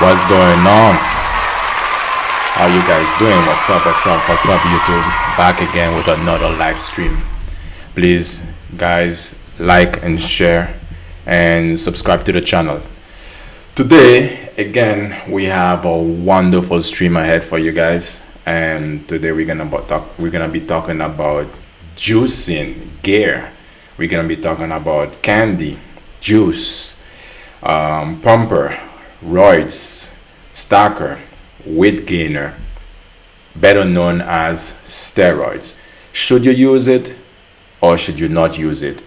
What's going on? How you guys doing? What's up, YouTube? Back again with another live stream. Please, guys, like and share and subscribe to the channel. Today, again, we have a wonderful stream ahead for you guys. And today we're gonna be talking about juicing gear. We're gonna be talking about candy, juice, pumper, roids, stacker, weight gainer, better known as steroids. Should you use it or should you not use it?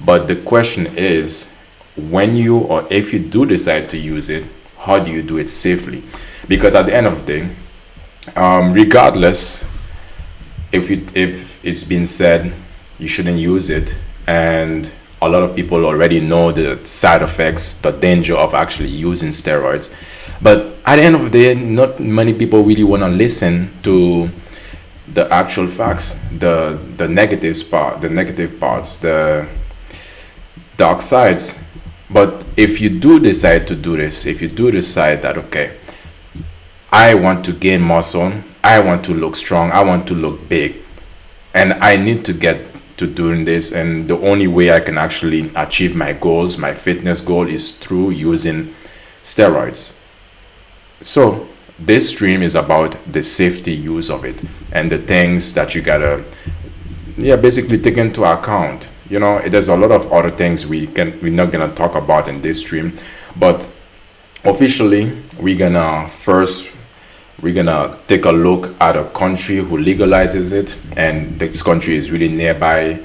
But the question is, when you or if you do decide to use it, how do you do it safely? Because at the end of the day, regardless if it's been said you shouldn't use it, and a lot of people already know the side effects, the danger of actually using steroids, but at the end of the day, not many people really want to listen to the actual facts, the negative parts, the dark sides. But if you do decide to do this, if you do decide that, okay, I want to gain muscle, I want to look strong, I want to look big, and I need to get to doing this, and the only way I can actually achieve my goals, my fitness goal, is through using steroids. So this stream is about the safety use of it and the things that you gotta basically take into account. There's a lot of other things we're not gonna talk about in this stream, but officially we're gonna take a look at a country who legalizes it, and this country is really nearby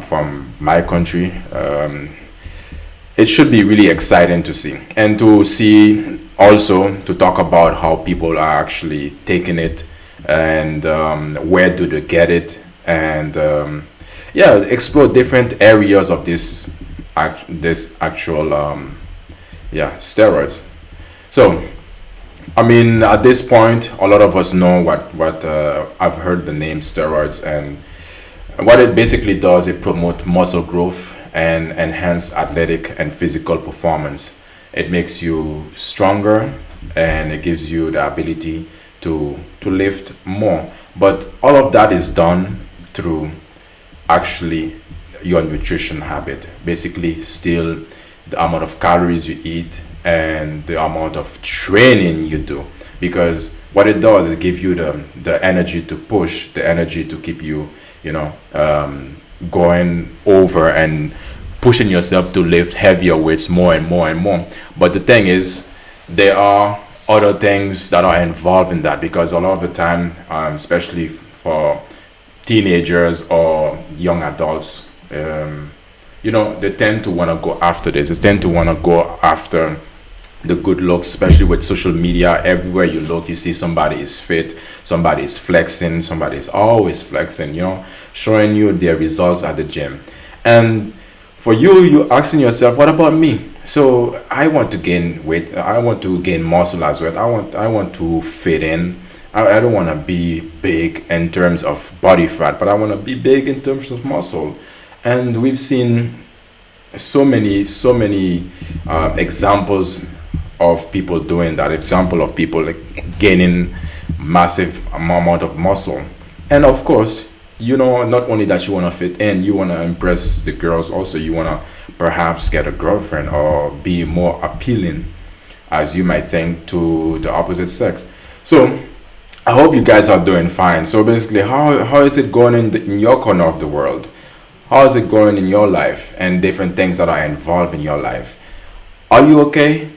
from my country. It should be really exciting to see, and to see also to talk about how people are actually taking it, and where do they get it, and explore different areas of this actual steroids. So I mean, at this point, a lot of us know what I've heard the name steroids, and what it basically does, it promotes muscle growth and enhance athletic and physical performance. It makes you stronger, and it gives you the ability to lift more. But all of that is done through actually your nutrition habit. Basically, still the amount of calories you eat and the amount of training you do, because what it does is give you the energy to push, the energy to keep you going over and pushing yourself to lift heavier weights more and more and more. But the thing is, there are other things that are involved in that, because a lot of the time, especially for teenagers or young adults, they tend to want to go after this. They tend to want to go after the good looks, especially with social media. Everywhere you look, you see somebody is fit, somebody is flexing, somebody is always flexing, showing you their results at the gym. And for you're asking yourself, what about me? So I want to gain weight, I want to gain muscle as well. I want to fit in. I don't want to be big in terms of body fat, but I want to be big in terms of muscle. And we've seen so many examples of people doing that. Example of people like gaining massive amount of muscle. And of course, not only that you want to fit in, you want to impress the girls also. You want to perhaps get a girlfriend or be more appealing, as you might think, to the opposite sex. So I hope you guys are doing fine. So basically, how is it going in your corner of the world? How is it going in your life, and different things that are involved in your life? Are you okay?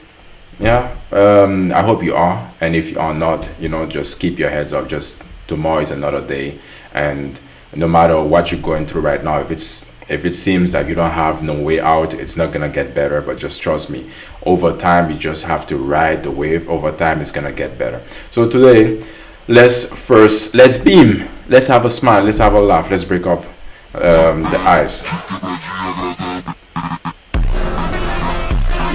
Yeah, I hope you are. And if you are not, just keep your heads up. Just tomorrow is another day, and no matter what you're going through right now, if it seems like you don't have no way out, it's not gonna get better. But just trust me, over time you just have to ride the wave. Over time it's gonna get better. So today, let's beam. Let's have a smile. Let's have a laugh. Let's break up the ice.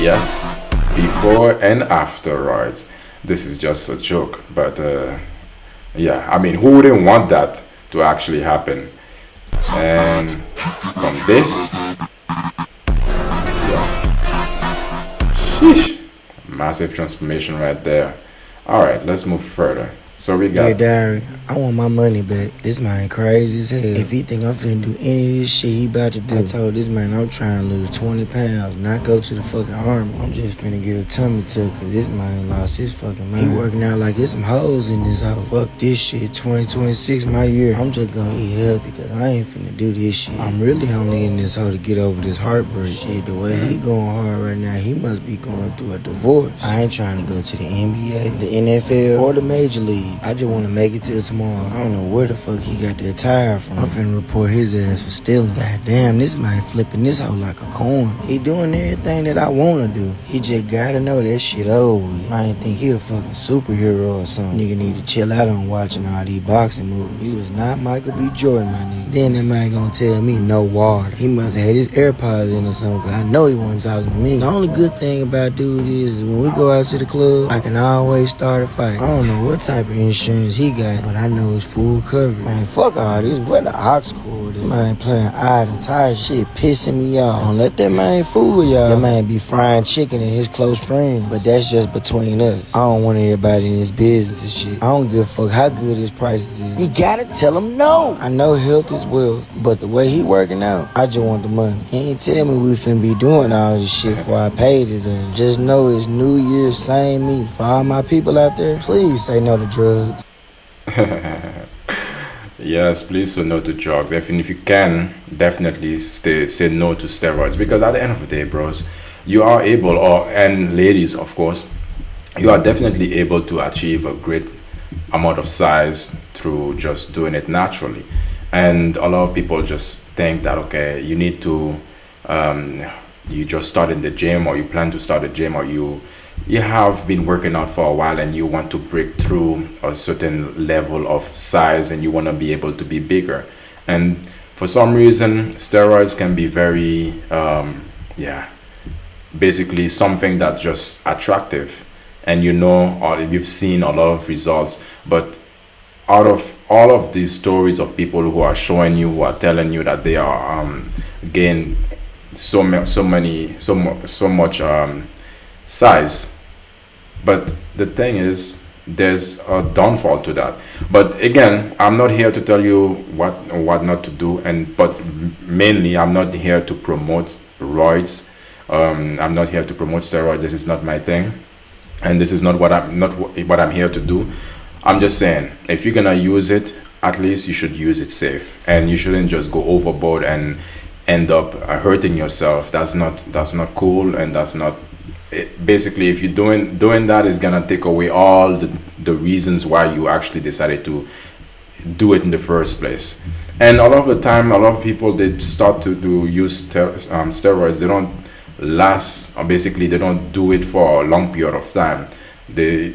Yes, before and afterwards. This is just a joke, but I mean, who wouldn't want that to actually happen? And from this, sheesh, massive transformation right there. All right, let's move further. So we Dear got diary, I want my money back. This man crazy as hell. If he think I'm finna do any of this shit he about to do, I told this man I'm trying to lose 20 pounds, not go to the fucking army. I'm just finna get a tummy tuck, cause this man lost his fucking mind. He working out like there's some hoes in this house. Fuck this shit, 2026 my year. I'm just gonna eat healthy, cause I ain't finna do this shit. I'm really only in this hoe to get over this heartbreak. Shit, the way he going hard right now, he must be going through a divorce. I ain't trying to go to the NBA, the NFL, or the major league. I just want to make it till tomorrow. I don't know where the fuck he got that tire from. I'm finna report his ass for stealing. God damn, this man flipping this hoe like a coin. He doing everything that I want to do. He just gotta know that shit over with. I ain't think he a fucking superhero or something. Nigga need to chill out on watching all these boxing movies. He was not Michael B. Jordan, my nigga. Then that man gonna tell me no water. He must have had his AirPods in or something, cause I know he wasn't talking to me. The only good thing about dude is when we go out to the club, I can always start a fight. I don't know what type of insurance he got, but I know it's full coverage. Man, fuck all this. Where the ox cord is? Man playing eye to tire shit pissing me off. Don't let that man fool y'all. That man be frying chicken and his close friends, but that's just between us. I don't want anybody in his business and shit. I don't give a fuck how good his prices is. You gotta tell him no. I know health is wealth, but the way he working out, I just want the money. He ain't tell me we finna be doing all this shit before I paid his ass. Just know it's New Year's, same me. For all my people out there, please say no to drugs. yes, please say no to drugs. If you can, definitely say no to steroids, because at the end of the day, bros, you are able, and ladies, of course, you are definitely able to achieve a great amount of size through just doing it naturally. And a lot of people just think that okay, you need to you just start in the gym, or you plan to start a gym, or you have been working out for a while and you want to break through a certain level of size and you want to be able to be bigger. And for some reason, steroids can be very basically something that's just attractive, and or you've seen a lot of results. But out of all of these stories of people who are showing you, who are telling you that they are gain so much size, but the thing is, there's a downfall to that. But again, I'm not here to tell you what not to do, but mainly I'm not here to promote roids. I'm not here to promote steroids. This is not my thing, and this is not what I'm here to do. I'm just saying, if you're gonna use it, at least you should use it safe, and you shouldn't just go overboard and end up hurting yourself. That's not cool, and that's not basically, if you're doing that, is gonna take away all the reasons why you actually decided to do it in the first place. And a lot of the time, a lot of people, they start to use steroids. They don't last, or basically they don't do it for a long period of time. They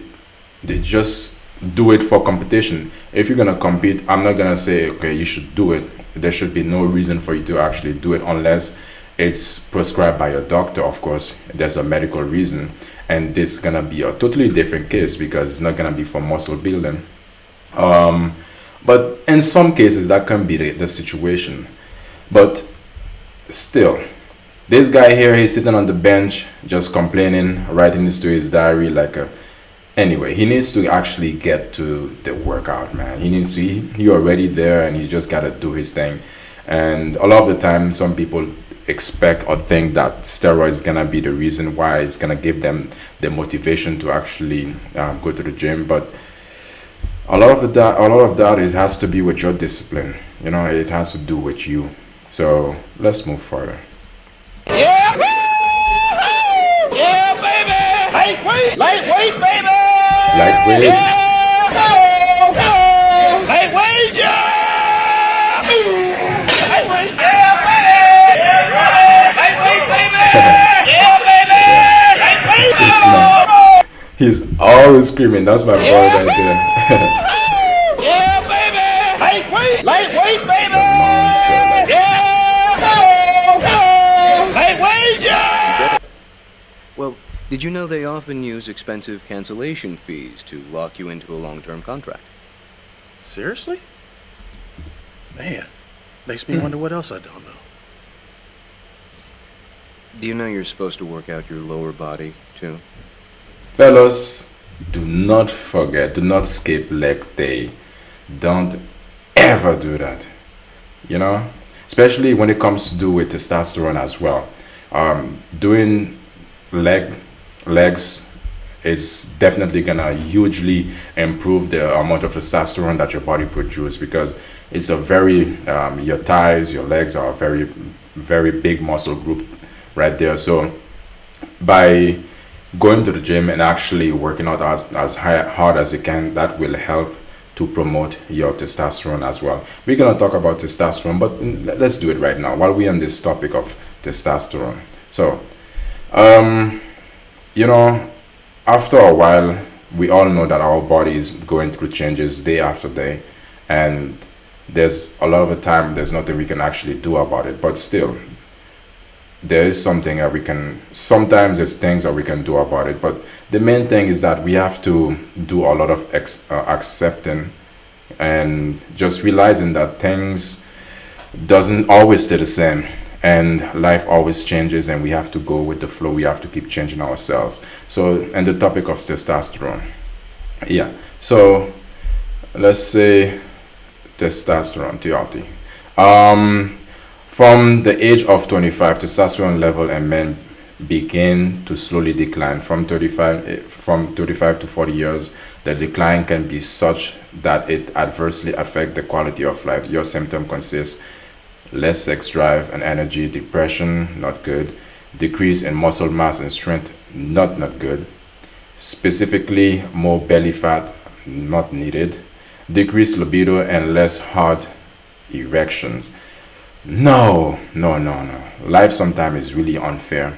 just do it for competition. If you're gonna compete, I'm not gonna say okay, you should do it. There should be no reason for you to actually do it unless it's prescribed by your doctor. Of course, there's a medical reason, and this is gonna be a totally different case because it's not gonna be for muscle building. But in some cases, that can be the situation. But still, this guy here, he's sitting on the bench, just complaining, writing this to his diary like a. Anyway, he needs to actually get to the workout, man. He already there, and he just gotta do his thing. And a lot of the time, some people expect or think that steroids is gonna be the reason why it's gonna give them the motivation to actually go to the gym. But a lot of that it has to be with your discipline. It has to do with you. So let's move further. Yeah, yeah, baby. Lightweight, baby. Lightweight. Yeah. Lightweight, yeah. Lightweight, yeah, baby. Lightweight, baby. Yeah, baby. Lightweight. This man, he's always screaming. That's my boy right there. Yeah, baby. Lightweight, baby. It's a monster. Yeah. Lightweight, yeah. Well, did you know they often use expensive cancellation fees to lock you into a long-term contract? Seriously? Man, makes me wonder what else I don't know. Do you know you're supposed to work out your lower body, too? Fellas, do not forget, do not skip leg day. Don't ever do that. You know, especially when it comes to do with testosterone as well. Doing leg legs is definitely gonna hugely improve the amount of testosterone that your body produces because it's a very your thighs, your legs are a very big muscle group right there. So by going to the gym and actually working out hard as you can, that will help to promote your testosterone as well. We're gonna talk about testosterone, but let's do it right now while we're on this topic of testosterone. So, um, you know, after a while, we all know that our body is going through changes day after day, and there's a lot of the time there's nothing we can actually do about it. But still, there is something that we can. Sometimes there's things that we can do about it, but the main thing is that we have to do a lot of accepting and just realizing that things doesn't always stay the same and life always changes and we have to go with the flow. We have to keep changing ourselves. So, and the topic of testosterone, yeah, so let's say testosterone, TRT. From the age of 25, testosterone level in men begin to slowly decline. From 35 to 40 years, the decline can be such that it adversely affects the quality of life. Your symptom consists less sex drive and energy, depression, not good, decrease in muscle mass and strength, not good, specifically more belly fat, not needed, decreased libido and less hard erections. No. Life sometimes is really unfair.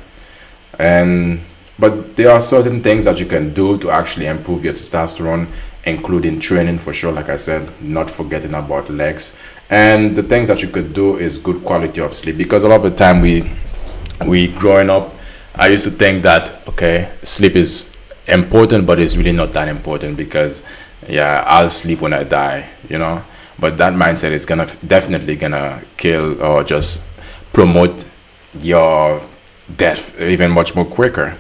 And but there are certain things that you can do to actually improve your testosterone, including training for sure, like I said, not forgetting about legs. And the things that you could do is good quality of sleep because a lot of the time we growing up, I used to think that okay, sleep is important, but it's really not that important because yeah, I'll sleep when I die, you know. But that mindset is gonna definitely gonna kill or just promote your death even much more quicker.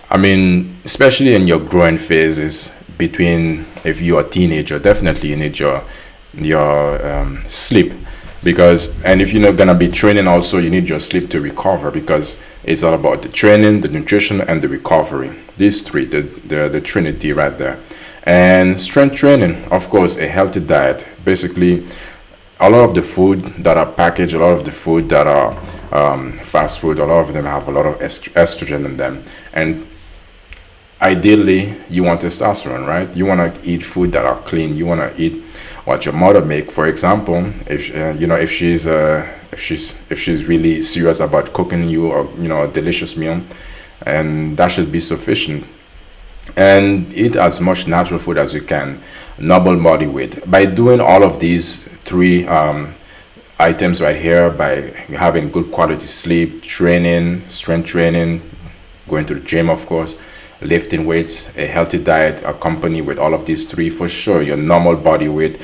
I mean, especially in your growing phases between if you're a teenager, definitely you need your sleep because and if you're not gonna be training also you need your sleep to recover because it's all about the training, the nutrition and the recovery. These three, the trinity right there. And strength training, of course, a healthy diet. Basically, a lot of the food that are packaged, a lot of the food that are fast food, a lot of them have a lot of estrogen in them. And ideally, you want testosterone, right? You want to eat food that are clean. You want to eat what your mother make. For example, if if she's really serious about cooking you a delicious meal, and that should be sufficient. And eat as much natural food as you can, noble body weight. By doing all of these three items right here, by having good quality sleep, training, strength training, going to the gym, of course, lifting weights, a healthy diet, accompanied with all of these three, for sure, your normal body weight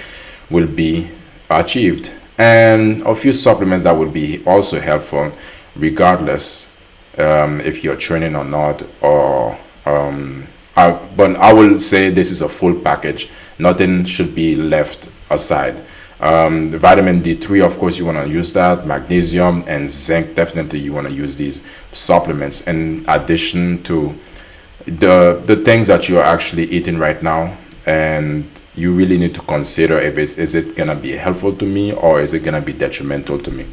will be achieved. And a few supplements that will be also helpful, regardless if you're training or not, or but I will say this is a full package. Nothing should be left aside. The vitamin D3, of course, you want to use that. Magnesium and zinc, definitely you want to use these supplements in addition to the things that you are actually eating right now. And you really need to consider if is it gonna be helpful to me or is it gonna be detrimental to me.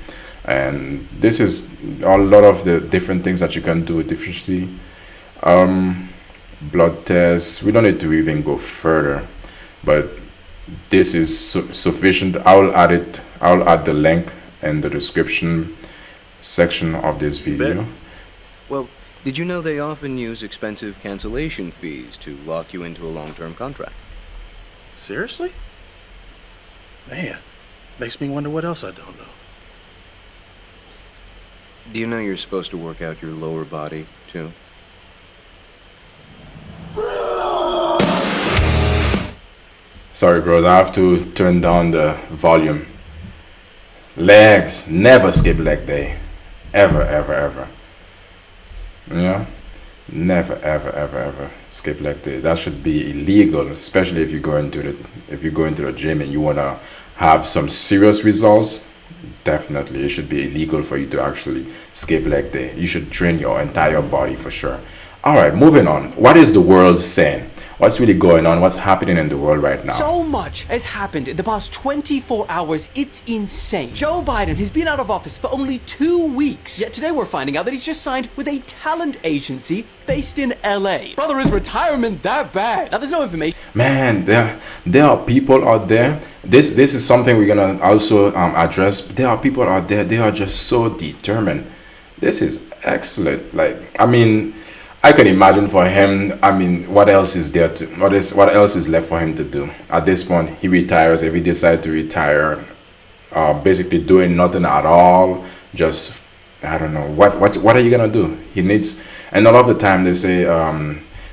And this is a lot of the different things that you can do with deficiency. Blood tests, we don't need to even go further, but this is sufficient. I'll add the link in the description section of this video. Well, did you know they often use expensive cancellation fees to lock you into a long-term contract? Seriously? Man, makes me wonder what else I don't know. Do you know you're supposed to work out your lower body, too? Sorry bros, I have to turn down the volume. Legs, never skip leg day. Ever. Yeah? Never, ever. skip leg day. That should be illegal, especially if you go into the gym and you wanna have some serious results. Definitely, it should be illegal for you to actually skip leg day. You should train your entire body for sure. All right, moving on. What is the world saying? What's really going on? What's happening in the world right now? So much has happened in the past 24 hours, it's insane. Joe Biden has been out of office for only 2 weeks. Yet today we're finding out that he's just signed with a talent agency based in LA. Brother, is retirement that bad? Now there's no information. Man, there are people out there. This is something we're gonna also address. There are people out there. They are just so determined. This is excellent. Like, I mean, I can imagine for him. I mean, what else is there to? What else is left for him to do? At this point, he retires. If he decides to retire, basically doing nothing at all, just I don't know what are you gonna do? He needs, and a lot of the time they say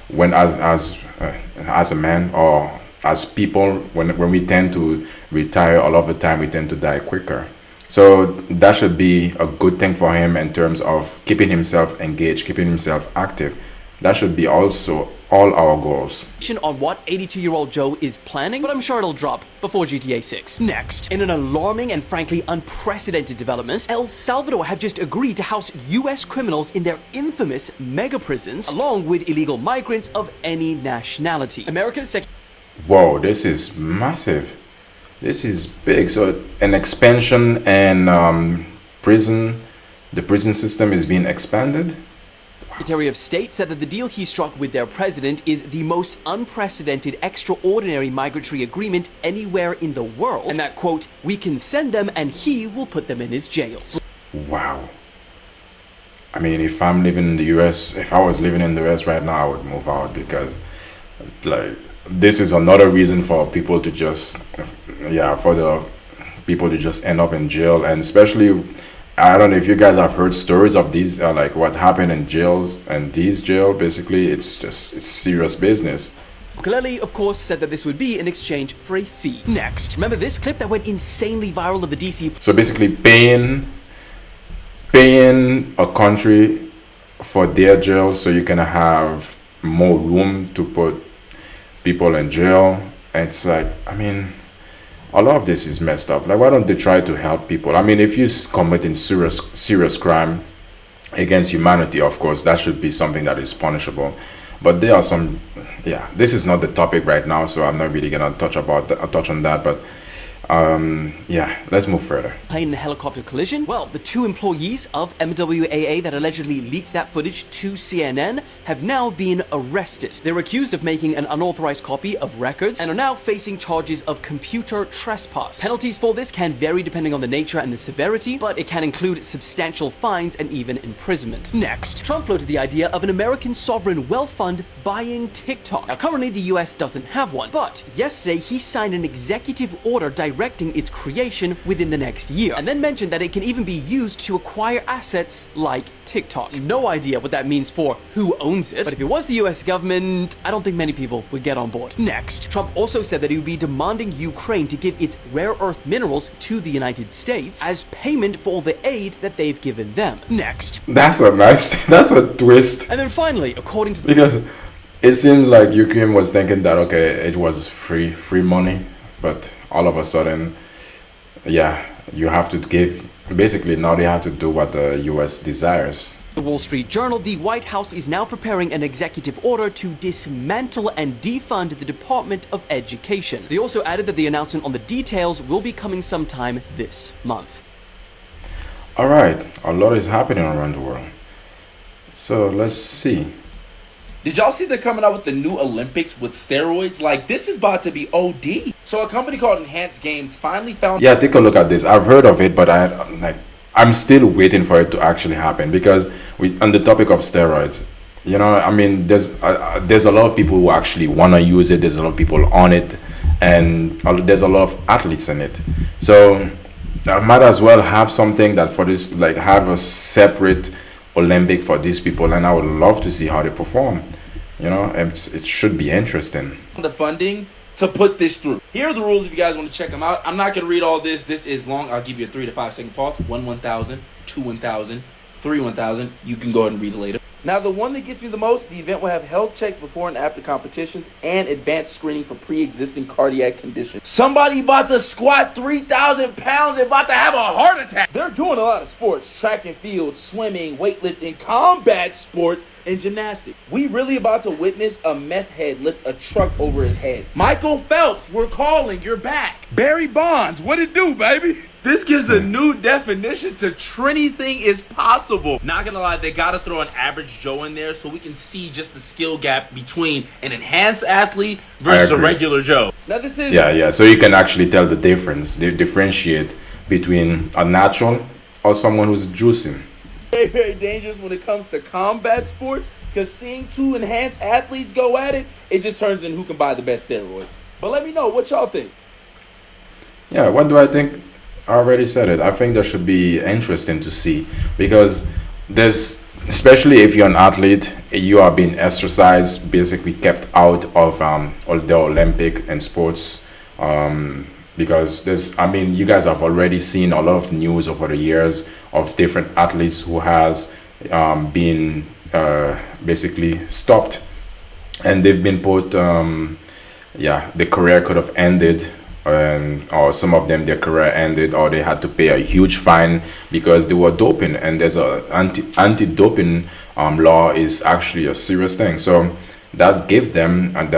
when as a man or as people when we tend to retire, a lot of the time we tend to die quicker. So that should be a good thing for him in terms of keeping himself engaged, keeping himself active. That should be also all our goals. On what 82-year-old Joe is planning, but I'm sure it'll drop before GTA 6. Next, in an alarming and frankly unprecedented development, El Salvador have just agreed to house US criminals in their infamous mega prisons, along with illegal migrants of any nationality. America's Whoa, this is massive. This is big. So an expansion and the prison system is being expanded. Secretary of State said that the deal he struck with their president is the most unprecedented, extraordinary migratory agreement anywhere in the world, and that, quote, we can send them and he will put them in his jails. Wow. I mean, if I'm living in the US, if I was living in the US right now, I would move out because, like, this is another reason for people to just, for the people to just end up in jail. And especially, I don't know if you guys have heard stories of these, like what happened in jails and these jail. Basically, it's serious business. Kaleli, of course, said that this would be in exchange for a fee. Next, remember this clip that went insanely viral of the DC? So basically, paying a country for their jail so you can have more room to put people in jail. It's like, I mean, a lot of this is messed up. Like, why don't they try to help people? I mean, if you're committing serious crime against humanity, of course, that should be something that is punishable. But there are some, this is not the topic right now, so I'm not really gonna touch on that. But let's move further. Plane and helicopter collision? Well, the 2 employees of MWAA that allegedly leaked that footage to CNN have now been arrested. They're accused of making an unauthorized copy of records and are now facing charges of computer trespass. Penalties for this can vary depending on the nature and the severity, but it can include substantial fines and even imprisonment. Next, Trump floated the idea of an American sovereign wealth fund buying TikTok. Now, currently the US doesn't have one, but yesterday he signed an executive order directing its creation within the next year, and then mentioned that it can even be used to acquire assets like TikTok. No idea what that means for who owns it, but if it was the US government, I don't think many people would get on board. Next, Trump also said that he would be demanding Ukraine to give its rare earth minerals to the United States as payment for all the aid that they've given them. Next. That's a twist. And then finally, according to because it seems like Ukraine was thinking that, okay, it was free money, but all of a sudden, you have to give. Basically, now they have to do what the US desires. The Wall Street Journal, the White House is now preparing an executive order to dismantle and defund the Department of Education. They also added that the announcement on the details will be coming sometime this month. All right, a lot is happening around the world. So let's see. Did y'all see they're coming out with the new Olympics with steroids? Like, this is about to be OD. So a company called Enhanced Games finally found... Yeah, take a look at this. I've heard of it, but I'm still waiting for it to actually happen, because on the topic of steroids, I mean, there's a lot of people who actually want to use it. There's a lot of people on it, and there's a lot of athletes in it. So I might as well have something that for this, like have a separate Olympic for these people, and I would love to see how they perform. It should be interesting. The funding to put this through. Here are the rules if you guys want to check them out. I'm not going to read all this. This is long. I'll give you a 3 to 5 second pause. 1 1,000, 2 1,000, 3 1,000. You can go ahead and read it later. Now, the one that gets me the most, the event will have health checks before and after competitions and advanced screening for pre-existing cardiac conditions. Somebody about to squat 3,000 pounds and about to have a heart attack. They're doing a lot of sports: track and field, swimming, weightlifting, combat sports, and gymnastics. We really about to witness a meth head lift a truck over his head. Michael Phelps, we're calling, you're back. Barry Bonds, what it do, baby? This gives a new definition to anything is possible. Not gonna lie, they gotta throw an average Joe in there so we can see just the skill gap between an enhanced athlete versus a regular Joe. Now this is So you can actually tell the difference. They differentiate between a natural or someone who's juicing. very, very dangerous when it comes to combat sports, because seeing two enhanced athletes go at it, it just turns in who can buy the best steroids. But let me know what y'all think. Yeah, what do I think? I already said it. I think that should be interesting to see, because there's, especially if you're an athlete, you are being ostracized, basically kept out of all the Olympic and sports, because you guys have already seen a lot of news over the years of different athletes who has been basically stopped, and they've been put, the career could have ended, or some of them, their career ended, or they had to pay a huge fine because they were doping. And there's a anti-doping law is actually a serious thing. So that gives them, and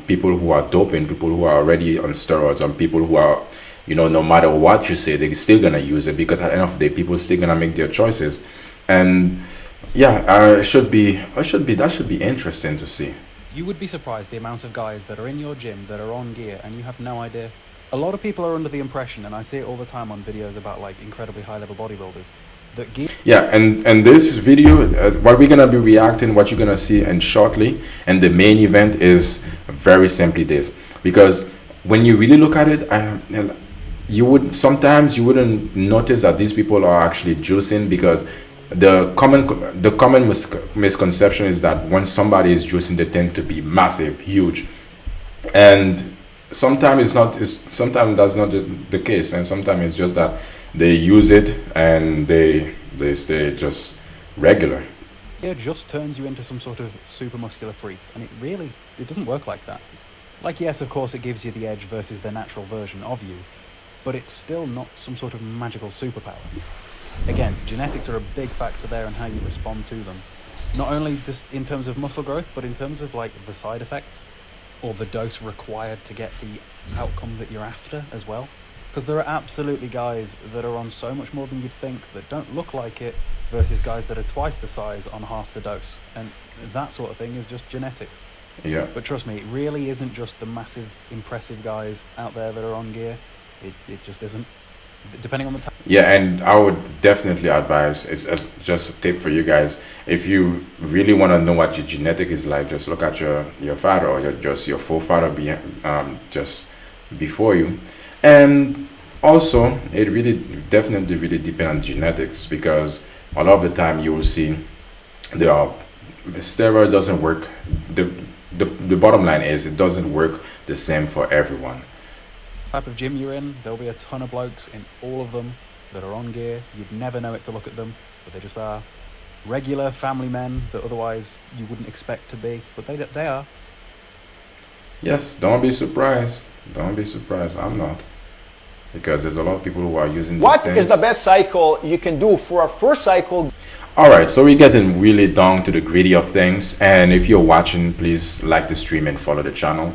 people who are doping, people who are already on steroids, and people who are, no matter what you say, they're still gonna use it, because at the end of the day, people still gonna make their choices. And that should be interesting to see. You would be surprised the amount of guys that are in your gym that are on gear and you have no idea. A lot of people are under the impression, and I see it all the time on videos about like incredibly high level bodybuilders, that gear. Yeah, and this video, what we're gonna be reacting, what you're gonna see, and shortly, and the main event is very simply this, because when you really look at it, you wouldn't notice that these people are actually juicing, because the common misconception is that when somebody is juicing, they tend to be massive, huge, and sometimes sometimes that's not the case, and sometimes it's just that they use it and they stay just regular. It just turns you into some sort of super muscular freak, and it doesn't work like that. Like, yes, of course it gives you the edge versus the natural version of you, but it's still not some sort of magical superpower. Again, genetics are a big factor there in how you respond to them. Not only just in terms of muscle growth, but in terms of like the side effects or the dose required to get the outcome that you're after as well. Because there are absolutely guys that are on so much more than you'd think that don't look like it, versus guys that are twice the size on half the dose. And that sort of thing is just genetics. Yeah. But trust me, it really isn't just the massive, impressive guys out there that are on gear. It just isn't. Depending on the time. Yeah, and I would definitely advise, it's just a tip for you guys, if you really want to know what your genetic is like, just look at your father, or your forefather just before you. And also, it definitely really depends on genetics, because a lot of the time you will see steroids doesn't work. The bottom line is, it doesn't work the same for everyone. Type of gym you're in, there'll be a ton of blokes in all of them that are on gear. You'd never know it to look at them, but they just are. Regular family men that otherwise you wouldn't expect to be, but they are. Yes, don't be surprised. Don't be surprised. I'm not. Because there's a lot of people who are using these What things. is the best cycle you can do for a first cycle? Alright, so we're getting really down to the gritty of things. And if you're watching, please like the stream and follow the channel.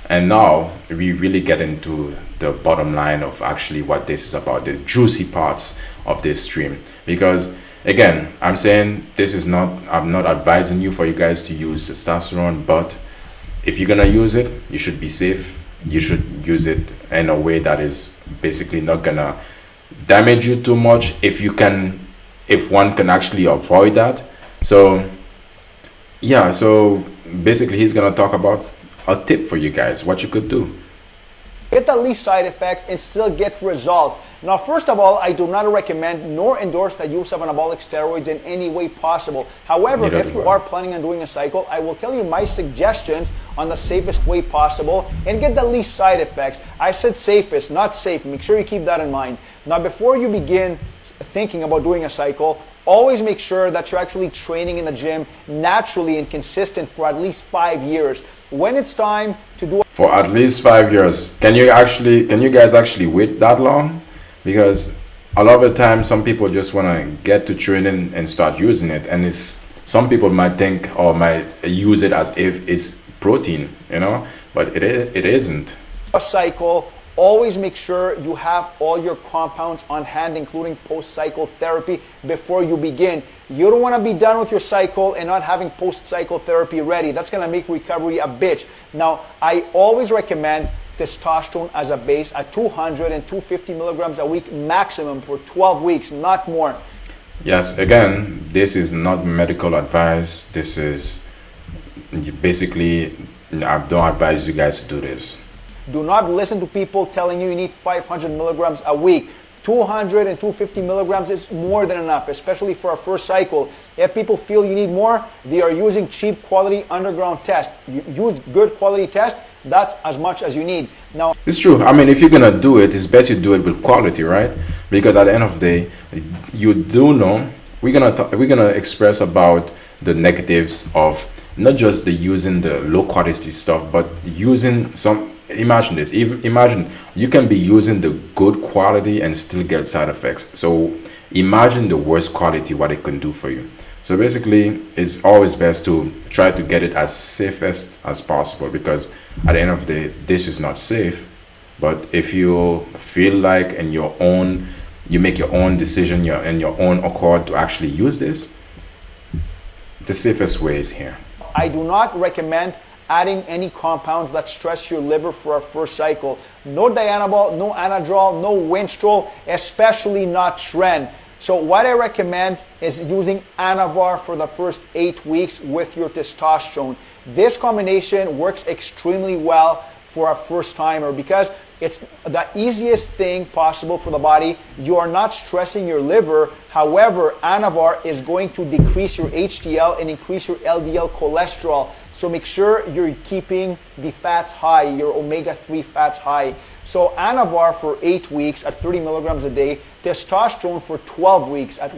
And now we really get into the bottom line of actually what this is about, the juicy parts of this stream. Because again, I'm saying I'm not advising you for you guys to use testosterone, but if you're gonna use it, you should be safe. You should use it in a way that is basically not gonna damage you too much, if one can actually avoid that. So yeah, so basically he's gonna talk about a tip for you guys, what you could do. Get the least side effects and still get results. Now, first of all, I do not recommend nor endorse the use of anabolic steroids in any way possible. However, if you are planning on doing a cycle, I will tell you my suggestions on the safest way possible and get the least side effects. I said safest, not safe. Make sure you keep that in mind. Now, before you begin thinking about doing a cycle, always make sure that you're actually training in the gym naturally and consistent for at least 5 years. When it's time to do for at least 5 years, can you guys actually wait that long? Because a lot of the time some people just want to get to training and start using it, and it's some people might think or might use it as if it's protein, but it isn't. A cycle, always make sure you have all your compounds on hand, including post-cycle therapy, before you begin. You don't want to be done with your cycle and not having post-cycle therapy ready. That's going to make recovery a bitch. Now, I always recommend testosterone as a base at 200 and 250 milligrams a week maximum for 12 weeks, not more. Yes, again, this is not medical advice. This is basically, I don't advise you guys to do this. Do not listen to people telling you need 500 milligrams a week. 200 and 250 milligrams is more than enough, especially for a first cycle. If people feel you need more, they are using cheap quality underground test. You use good quality test, that's as much as you need. Now, it's true. I mean, if you're gonna do it, it's best you do it with quality, right? Because at the end of the day, you do know we're gonna express about the negatives of not just the using the low quality stuff, but using some. Imagine this. Imagine you can be using the good quality and still get side effects. So imagine the worst quality, what it can do for you. So basically, it's always best to try to get it as safest as possible, because at the end of the day, this is not safe. But if you feel like you make your own decision and your own accord to actually use this, the safest way is here. I do not recommend adding any compounds that stress your liver for a first cycle. No Dianabol, no Anadrol, no Winstrol, especially not Tren. So what I recommend is using Anavar for the first 8 weeks with your testosterone. This combination works extremely well for a first timer because it's the easiest thing possible for the body. You are not stressing your liver. However, Anavar is going to decrease your HDL and increase your LDL cholesterol. So make sure you're keeping the fats high, your omega-3 fats high. So Anavar for 8 weeks at 30 milligrams a day, testosterone for 12 weeks at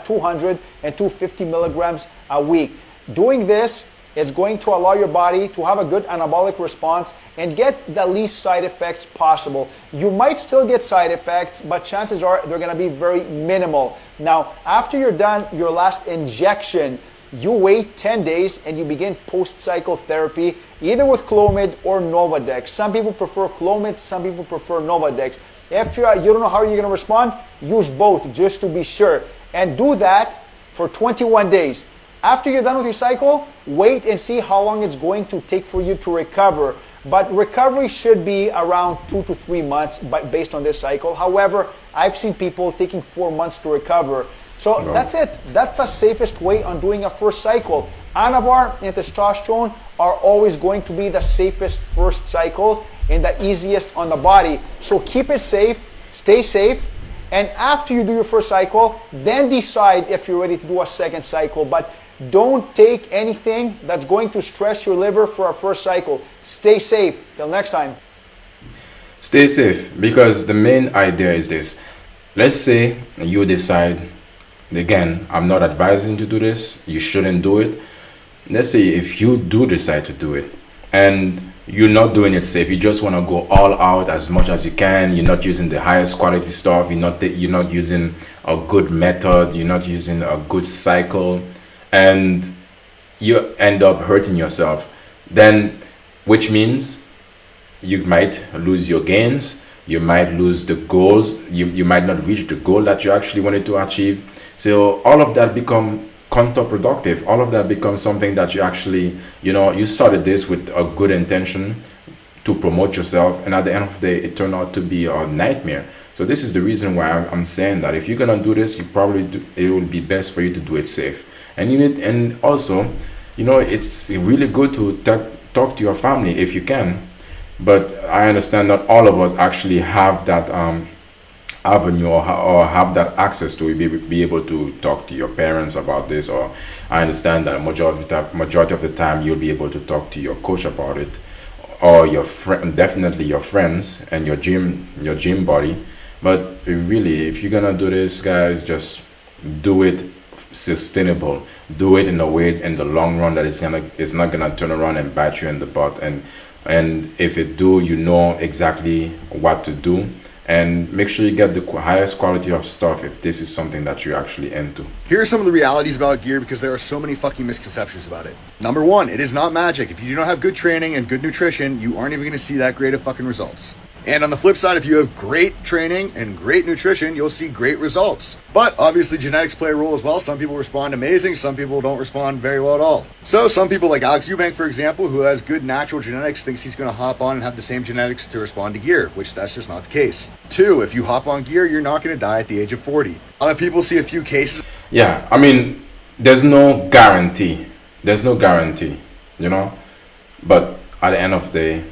200 and 250 milligrams a week. Doing this is going to allow your body to have a good anabolic response and get the least side effects possible. You might still get side effects, but chances are they're gonna be very minimal. Now, after you're done your last injection, you wait 10 days and you begin post-cycle therapy, either with Clomid or Novadex. Some people prefer Clomid, some people prefer Novadex. If you don't know how you're gonna respond, use both just to be sure. And do that for 21 days. After you're done with your cycle, wait and see how long it's going to take for you to recover. But recovery should be around 2 to 3 months based on this cycle. However, I've seen people taking 4 months to recover. So that's it. That's the safest way on doing a first cycle. Anavar and testosterone are always going to be the safest first cycles and the easiest on the body. So keep it safe, stay safe, and after you do your first cycle, then decide if you're ready to do a second cycle. But don't take anything that's going to stress your liver for a first cycle. Stay safe. Till next time. Stay safe, because the main idea is this. Let's say you decide, again, I'm not advising you to do this, you shouldn't do it. Let's say if you do decide to do it and you're not doing it safe, you just want to go all out as much as you can, you're not using the highest quality stuff, you're not using a good method, you're not using a good cycle, and you end up hurting yourself, then which means you might lose your gains, you might lose the goals, you might not reach the goal that you actually wanted to achieve. So all of that become counterproductive. All of that becomes something that you actually, you started this with a good intention to promote yourself, and at the end of the day, it turned out to be a nightmare. So this is the reason why I'm saying that if you're gonna do this, it will be best for you to do it safe. And also, it's really good to talk to your family if you can. But I understand not all of us actually have that avenue or have that access to be able to talk to your parents about this. Or I understand that majority of the time you'll be able to talk to your coach about it, or definitely your friends and your gym buddy. But really, if you're gonna do this, guys, just do it sustainable. Do it in a way in the long run that it's not gonna turn around and bite you in the butt. And if it do, you know exactly what to do. And make sure you get the highest quality of stuff if this is something that you're actually into. Here are some of the realities about gear because there are so many fucking misconceptions about it. Number one, it is not magic. If you do not have good training and good nutrition, you aren't even going to see that great of fucking results. And on the flip side, if you have great training and great nutrition, you'll see great results. But obviously genetics play a role as well. Some people respond amazing, some people don't respond very well at all. So some people like Alex Eubank, for example, who has good natural genetics, thinks he's going to hop on and have the same genetics to respond to gear, which that's just not the case. Two, if you hop on gear, you're not going to die at the age of 40. Other people see a few cases. Yeah, I mean, there's no guarantee. There's no guarantee, you know? But at the end of the day,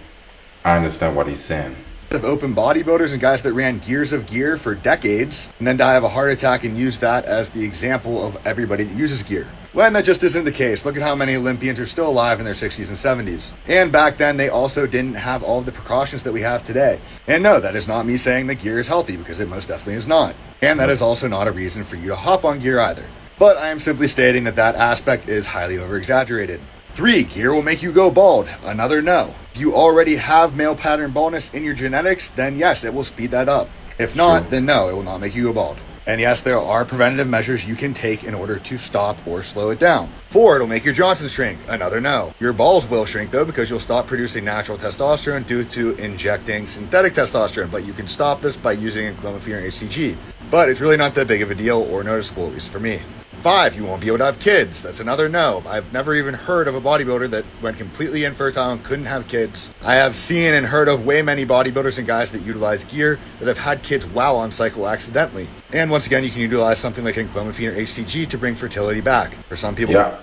I understand what he's saying. Of open bodybuilders and guys that ran years of gear for decades and then die of a heart attack and use that as the example of everybody that uses gear. When that just isn't the case. Look at how many Olympians are still alive in their 60s and 70s. And back then they also didn't have all of the precautions that we have today. And no, that is not me saying that gear is healthy, because it most definitely is not. And that is also not a reason for you to hop on gear either. But I am simply stating that that aspect is highly over-exaggerated. 3, gear will make you go bald. Another no. If you already have male pattern baldness in your genetics, then yes, it will speed that up. If not, then no, it will not make you go bald. And yes, there are preventative measures you can take in order to stop or slow it down. 4, it'll make your Johnson shrink. Another no. Your balls will shrink though, because you'll stop producing natural testosterone due to injecting synthetic testosterone, but you can stop this by using clomiphene or HCG. But it's really not that big of a deal or noticeable, at least for me. 5, you won't be able to have kids. That's another no. I've never even heard of a bodybuilder that went completely infertile and couldn't have kids. I have seen and heard of way many bodybuilders and guys that utilize gear that have had kids while on cycle accidentally. And once again, you can utilize something like clomiphene or HCG to bring fertility back. For some people... Yeah,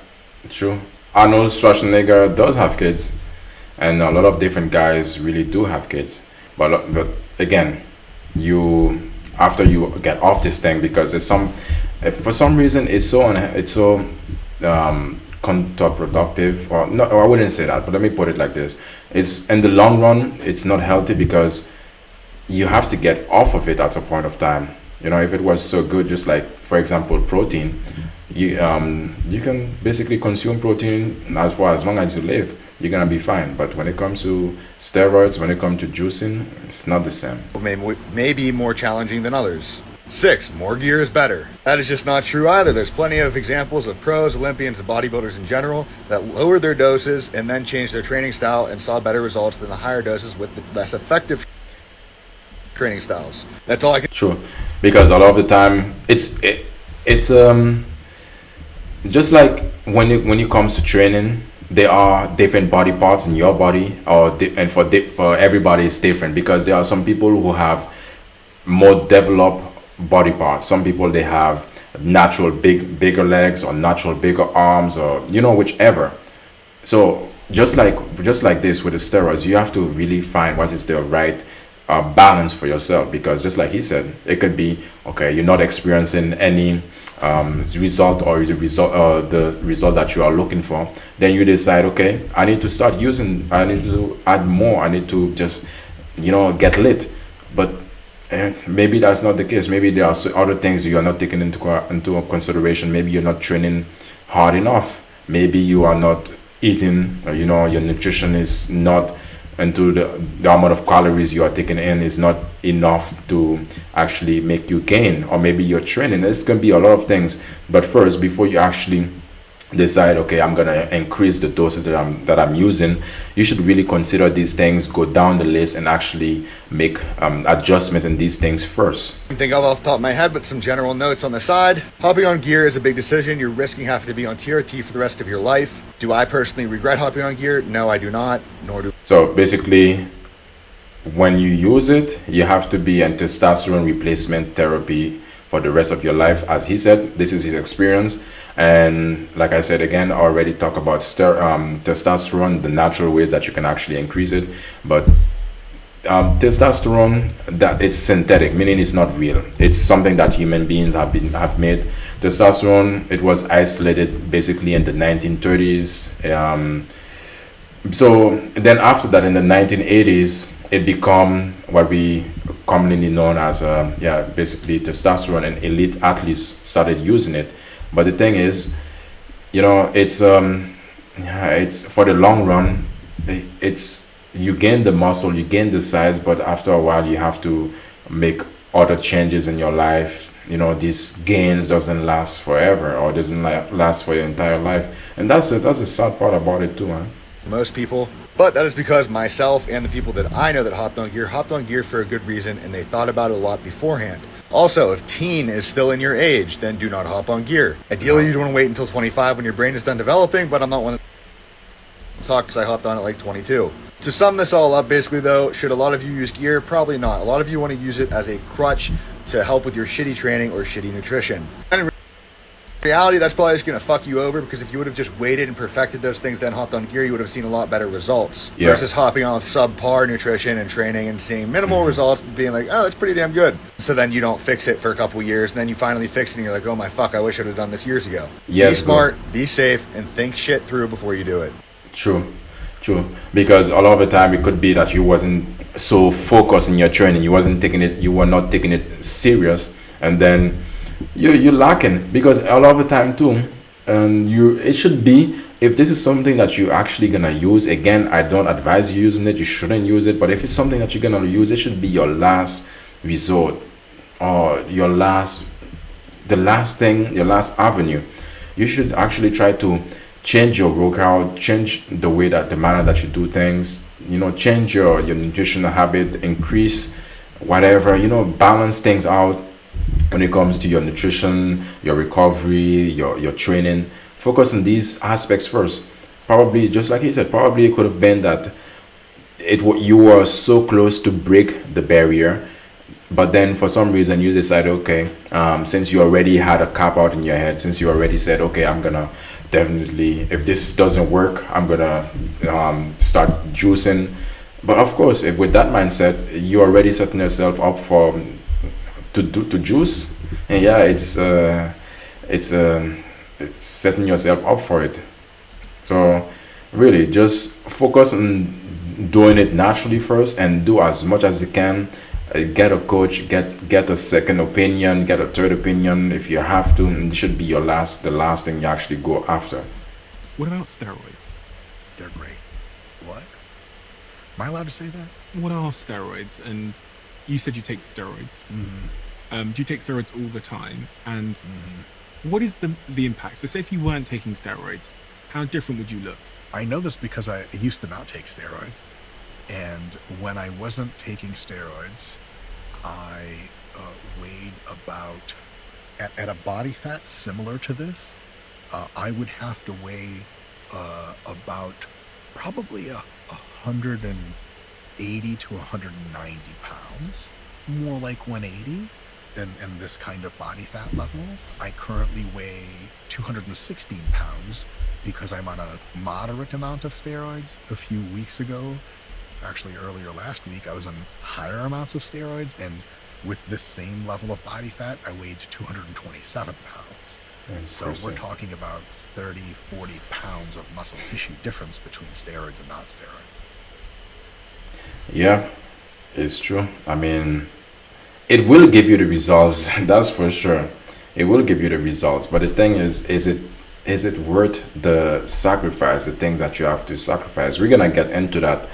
true. Arnold Schwarzenegger does have kids. And a lot of different guys really do have kids. But again, after you get off this thing, because there's for some reason it's so counterproductive, or no, I wouldn't say that, but let me put it like this: it's in the long run it's not healthy, because you have to get off of it at a point of time. You know, if it was so good, just like for example protein, you can basically consume protein for as long as you live, you're gonna be fine. But when it comes to steroids, when it comes to juicing, it's not the same. Maybe more challenging than others. 6, more gear is better. That is just not true either. There's plenty of examples of pros, Olympians, and bodybuilders in general that lowered their doses and then changed their training style and saw better results than the higher doses with the less effective training styles. That's all I can... True, because a lot of the time it's just like when it comes to training, there are different body parts in your body, and for everybody it's different, because there are some people who have more developed body parts. Some people, they have natural bigger legs or natural bigger arms, or whichever. So just like this with the steroids, you have to really find what is the right balance for yourself, because just like he said, it could be okay, you're not experiencing any result or the result that you are looking for. Then you decide, okay, I need to add more, I need to just get lit. But maybe that's not the case. Maybe there are other things you are not taking into consideration. Maybe you're not training hard enough. Maybe you are not eating, your nutrition is not into the amount of calories you are taking in is not enough to actually make you gain. Or maybe you're training. There's going to be a lot of things. But first, before you actually decide, okay, I'm gonna increase the doses that I'm using, you should really consider these things, go down the list, and actually make adjustments in these things first. I think off the top of my head, but some general notes on the side. Hopping on gear is a big decision. You're risking having to be on TRT for the rest of your life. Do I personally regret hopping on gear? No, I do not, nor do... So basically, when you use it, you have to be on testosterone replacement therapy for the rest of your life. As he said, this is his experience. And like I said, again, I already talked about testosterone, the natural ways that you can actually increase it. But testosterone, that is synthetic, meaning it's not real. It's something that human beings have made. Testosterone, it was isolated basically in the 1930s. So then after that, in the 1980s, it became what we commonly known as basically testosterone, and elite athletes started using it. But the thing is, you know, it's for the long run. It's you gain the muscle, you gain the size, but after a while, you have to make other changes in your life. You know, these gains doesn't last forever, or doesn't last for your entire life, and that's a sad part about it too, man. Most people, but that is because myself and the people that I know that hopped on gear for a good reason, and they thought about it a lot beforehand. Also, if teen is still in your age, then do not hop on gear. Ideally, you'd want to wait until 25 when your brain is done developing, but I'm not one to talk because I hopped on at like 22. To sum this all up, basically though, should a lot of you use gear? Probably not. A lot of you want to use it as a crutch to help with your shitty training or shitty nutrition. And in reality, that's probably just going to fuck you over, because if you would have just waited and perfected those things, then hopped on gear, you would have seen a lot better results. Yeah. Versus hopping on with subpar nutrition and training and seeing minimal results, being like, oh, that's pretty damn good. So then you don't fix it for a couple years, and then you finally fix it and you're like, oh my fuck, I wish I would have done this years ago. Yes, be smart, be safe, and think shit through before you do it. True. Because a lot of the time it could be that you wasn't so focused in your training, you were not taking it serious, and then you're lacking. Because a lot of the time too, and it should be, if this is something that you're actually gonna use, again, I don't advise you using it, you shouldn't use it, but if it's something that you're gonna use, it should be your last resort, or the last avenue. You should actually try to change your workout, change the manner that you do things, you know, change your nutritional habit, increase whatever, you know, balance things out when it comes to your nutrition, your recovery, your training. Focus on these aspects first. Probably, just like he said, probably it could have been that you were so close to break the barrier, but then for some reason you decided, okay, since you already had a cap out in your head, since you already said, okay, I'm gonna definitely, if this doesn't work, I'm gonna start juicing. But of course, if with that mindset, you're already setting yourself up to juice, and yeah, it's setting yourself up for it. So really, just focus on doing it naturally first, and do as much as you can. Get a coach, get a second opinion, get a third opinion if you have to, and it should be the last thing you actually go after. What about steroids? They're great. What? Am I allowed to say that? What are steroids? And you said you take steroids. Mm-hmm. Do you take steroids all the time? And what is the impact? So say if you weren't taking steroids, how different would you look? I know this because I used to not take steroids. And when I wasn't taking steroids, I weighed about, at a body fat similar to this, I would have to weigh about probably 180 to 190 pounds, more like 180 in this kind of body fat level. I currently weigh 216 pounds because I'm on a moderate amount of steroids. A few weeks ago, actually earlier last week, I was on higher amounts of steroids, and with this same level of body fat, I weighed 227 pounds. So we're talking about 30, 40 pounds of muscle tissue difference between steroids and not steroids. Yeah, it's true. I mean, it will give you the results, that's for sure. It will give you the results, but the thing is it worth the sacrifice, the things that you have to sacrifice? We're gonna get into that,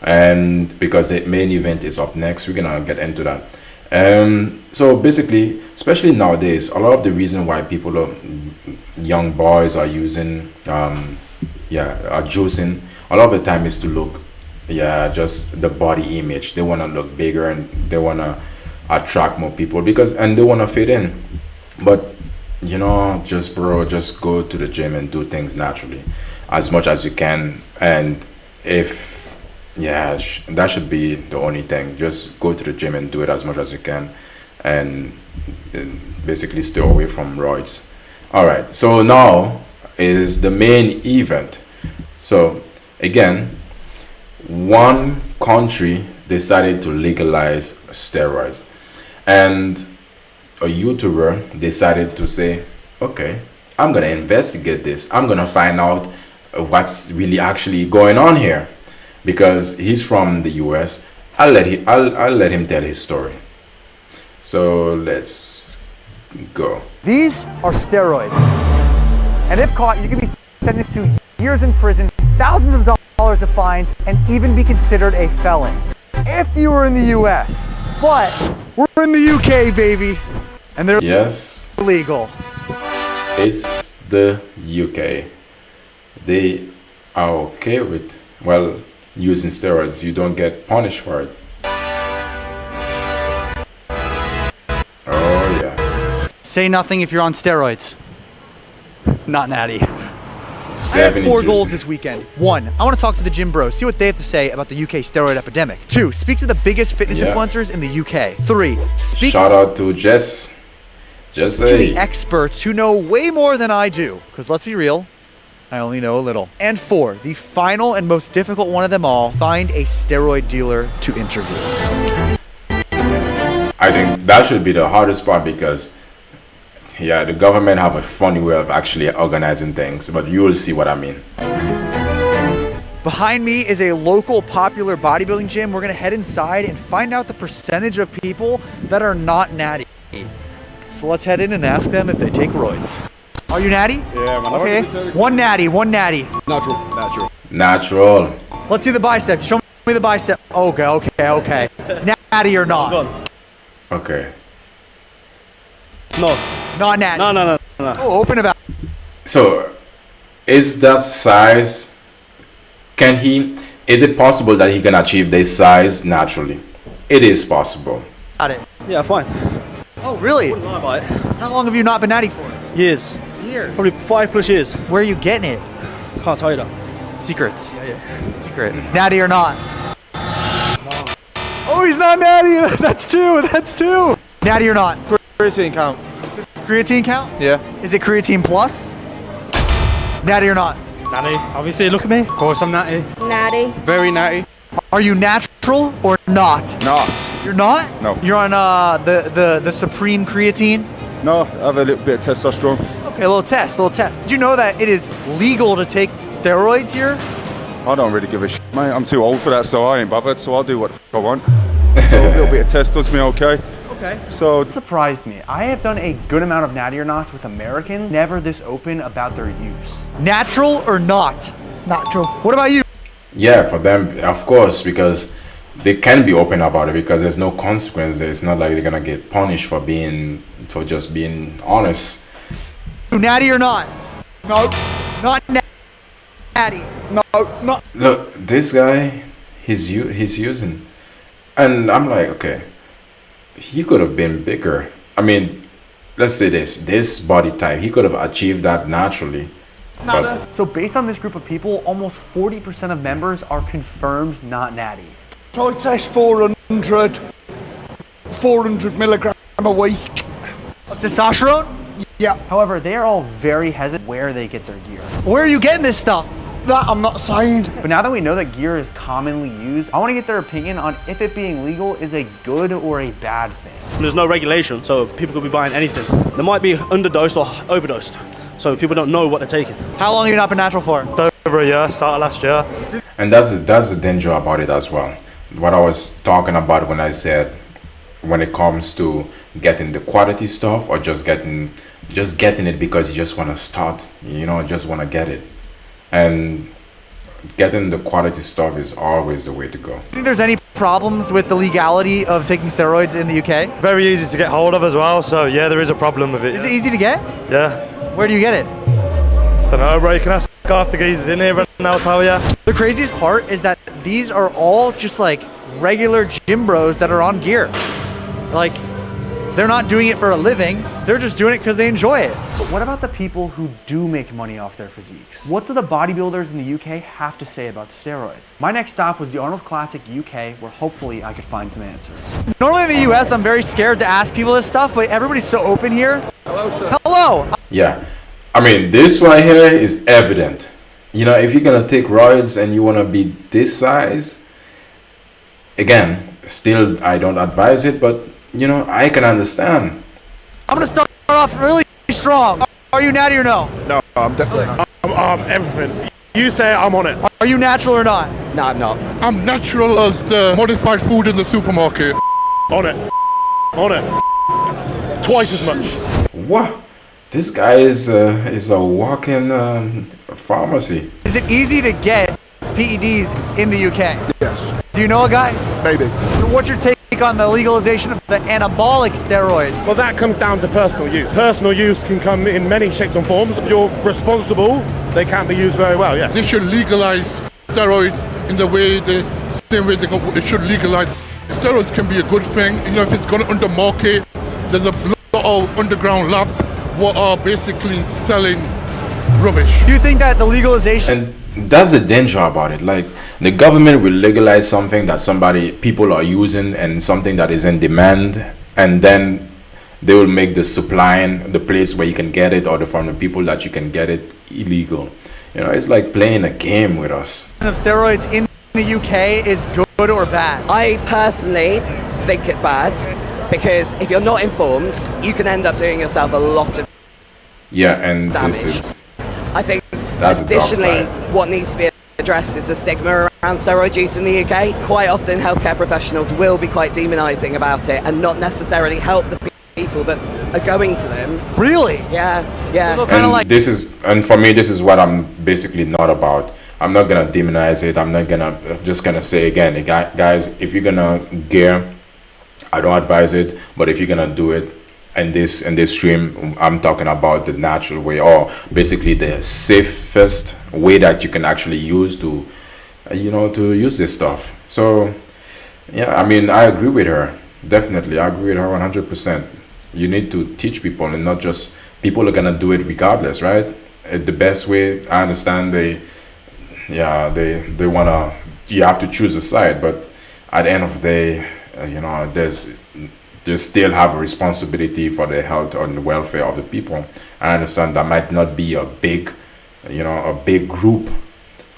and because the main event is up next, we're gonna get into that. So basically, especially nowadays, a lot of the reason why young boys are using are juicing, a lot of the time is to look, just the body image. They want to look bigger, and they want to attract more people, and they want to fit in. But just go to the gym and do things naturally as much as you can. And that should be the only thing. Just go to the gym and do it as much as you can, and basically stay away from roids. All right, so now is the main event. So again, one country decided to legalize steroids, and a YouTuber decided to say, okay, I'm gonna investigate this. I'm gonna find out what's really actually going on here, because he's from the US. I'll let him tell his story. So let's go. These are steroids. And if caught, you can be sentenced to years in prison, thousands of dollars of fines, and even be considered a felon. If you were in the US. But we're in the UK, baby. And they're illegal. It's the UK. They are okay with, well, using steroids. You don't get punished for it. Oh yeah. Say nothing if you're on steroids. Not natty. I have 4 goals this weekend. 1, I want to talk to the gym bros, see what they have to say about the UK steroid epidemic. 2, speak to the biggest fitness influencers in the UK. 3, speak Shout out to Jesse. to the experts who know way more than I do. Because let's be real, I only know a little. And 4, the final and most difficult one of them all, find a steroid dealer to interview. I think that should be the hardest part because yeah, the government have a funny way of actually organizing things, but you will see what I mean. Behind me is a local popular bodybuilding gym. We're gonna head inside and find out the percentage of people that are not natty. So let's head in and ask them if they take roids. Are you natty? Yeah, man. Okay, one natty. Natural. Let's see the bicep. Show me the bicep. Okay. Natty or not? Okay. No. Not natty. No. Oh, open about. So, is that size? Is it possible that he can achieve this size naturally? It is possible. Got it. Yeah, fine. Oh, really? Wouldn't lie about it. How long have you not been natty for? Years. Probably 5+ years. Where are you getting it? Can't tell you that. Secrets. Yeah. Secret. Natty or not? No. Oh, he's not natty. That's two. Natty or not? Creatine count. Creatine count? Yeah. Is it creatine plus? Natty or not? Natty. Obviously, look at me. Of course I'm natty. Natty. Very natty. Are you natural or not? Not. You're not? No. You're on the supreme creatine? No, I have a little bit of testosterone. Okay, a little test. Did you know that it is legal to take steroids here? I don't really give a shit, mate. I'm too old for that, so I ain't bothered, so I'll do what the f I want. So a little bit of test does me okay. Okay. So it surprised me. I have done a good amount of natty or nots with Americans, never this open about their use. Natural or not? Natural. What about you? Yeah, for them, of course, because they can be open about it because there's no consequence. It's not like they're gonna get punished for just being honest. Natty or not? No. Not natty. No. Not. Look, this guy, he's using, and I'm like, okay, he could have been bigger. I mean, let's say this body type, he could have achieved that naturally. So based on this group of people, almost 40% of members are confirmed not natty. Try test 400 milligram a week. Of testosterone? Yeah. However, they are all very hesitant where they get their gear. Where are you getting this stuff? That I'm not saying. But now that we know that gear is commonly used, I want to get their opinion on if it being legal is a good or a bad thing. There's no regulation, so people could be buying anything. They might be underdosed or overdosed, so people don't know what they're taking. How long have you not been natural for? Over a year, started last year. And that's the danger about it as well. What I was talking about when I said when it comes to getting the quality stuff or just getting it because you just want to start, just want to get it. And getting the quality stuff is always the way to go. Do you think there's any problems with the legality of taking steroids in the UK? Very easy to get hold of as well, so yeah, there is a problem with it. Is it easy to get? Yeah. Where do you get it? Don't know, bro, you can ask half the geezers in here and I'll tell you. The craziest part is that these are all just like regular gym bros that are on gear. Like, they're not doing it for a living, they're just doing it because they enjoy it. But what about the people who do make money off their physiques? What do the bodybuilders in the UK have to say about steroids? My next stop was the Arnold Classic UK, where hopefully I could find some answers. Normally in the US, I'm very scared to ask people this stuff, but everybody's so open here. Hello, sir. Hello! Yeah, I mean, this right here is evident. If you're gonna take roids and you wanna be this size, again, still I don't advise it, but I can understand. I'm gonna start off really strong. Are you natty or no? No, I'm definitely not. I'm everything. You say I'm on it. Are you natural or not? No, I'm not. I'm natural as the modified food in the supermarket. On it. On it. Twice as much. What? This guy is a walking pharmacy. Is it easy to get PEDs in the UK? Yes. Do you know a guy? Maybe. So what's your take on the legalization of the anabolic steroids? Well, that comes down to personal use. Personal use can come in many shapes and forms. If you're responsible, they can be used very well, yes. They should legalize steroids in the way they should legalize. Steroids can be a good thing. You know, if it's going to undermarket, there's a lot of underground labs what are basically selling rubbish. Do you think that the legalization... And that's the danger about it. Like, the government will legalize something that people are using and something that is in demand, and then they will make the supplying, the place where you can get it, or from the people that you can get it, illegal. You know, it's like playing a game with us. ...of steroids in the UK is good or bad? I personally think it's bad, because if you're not informed, you can end up doing yourself a lot of and damage. I think additionally, what needs to be addressed is the stigma around steroid use in the UK. Quite often, healthcare professionals will be quite demonising about it and not necessarily help the people that are going to them. Really? Yeah. And for me, this is what I'm basically not about. I'm not gonna demonize it. I'm not gonna just gonna say again, guys, if you're gonna gear, I don't advise it, but if you're gonna do it in this stream, I'm talking about the natural way, or basically the safest way that you can actually use to use this stuff. So yeah, I mean, I agree with her. Definitely, I agree with her 100%. You need to teach people, and not just people are gonna do it regardless, right? The best way, I understand they wanna, you have to choose a side, but at the end of the day, they still have a responsibility for the health and the welfare of the people. I understand that might not be a big group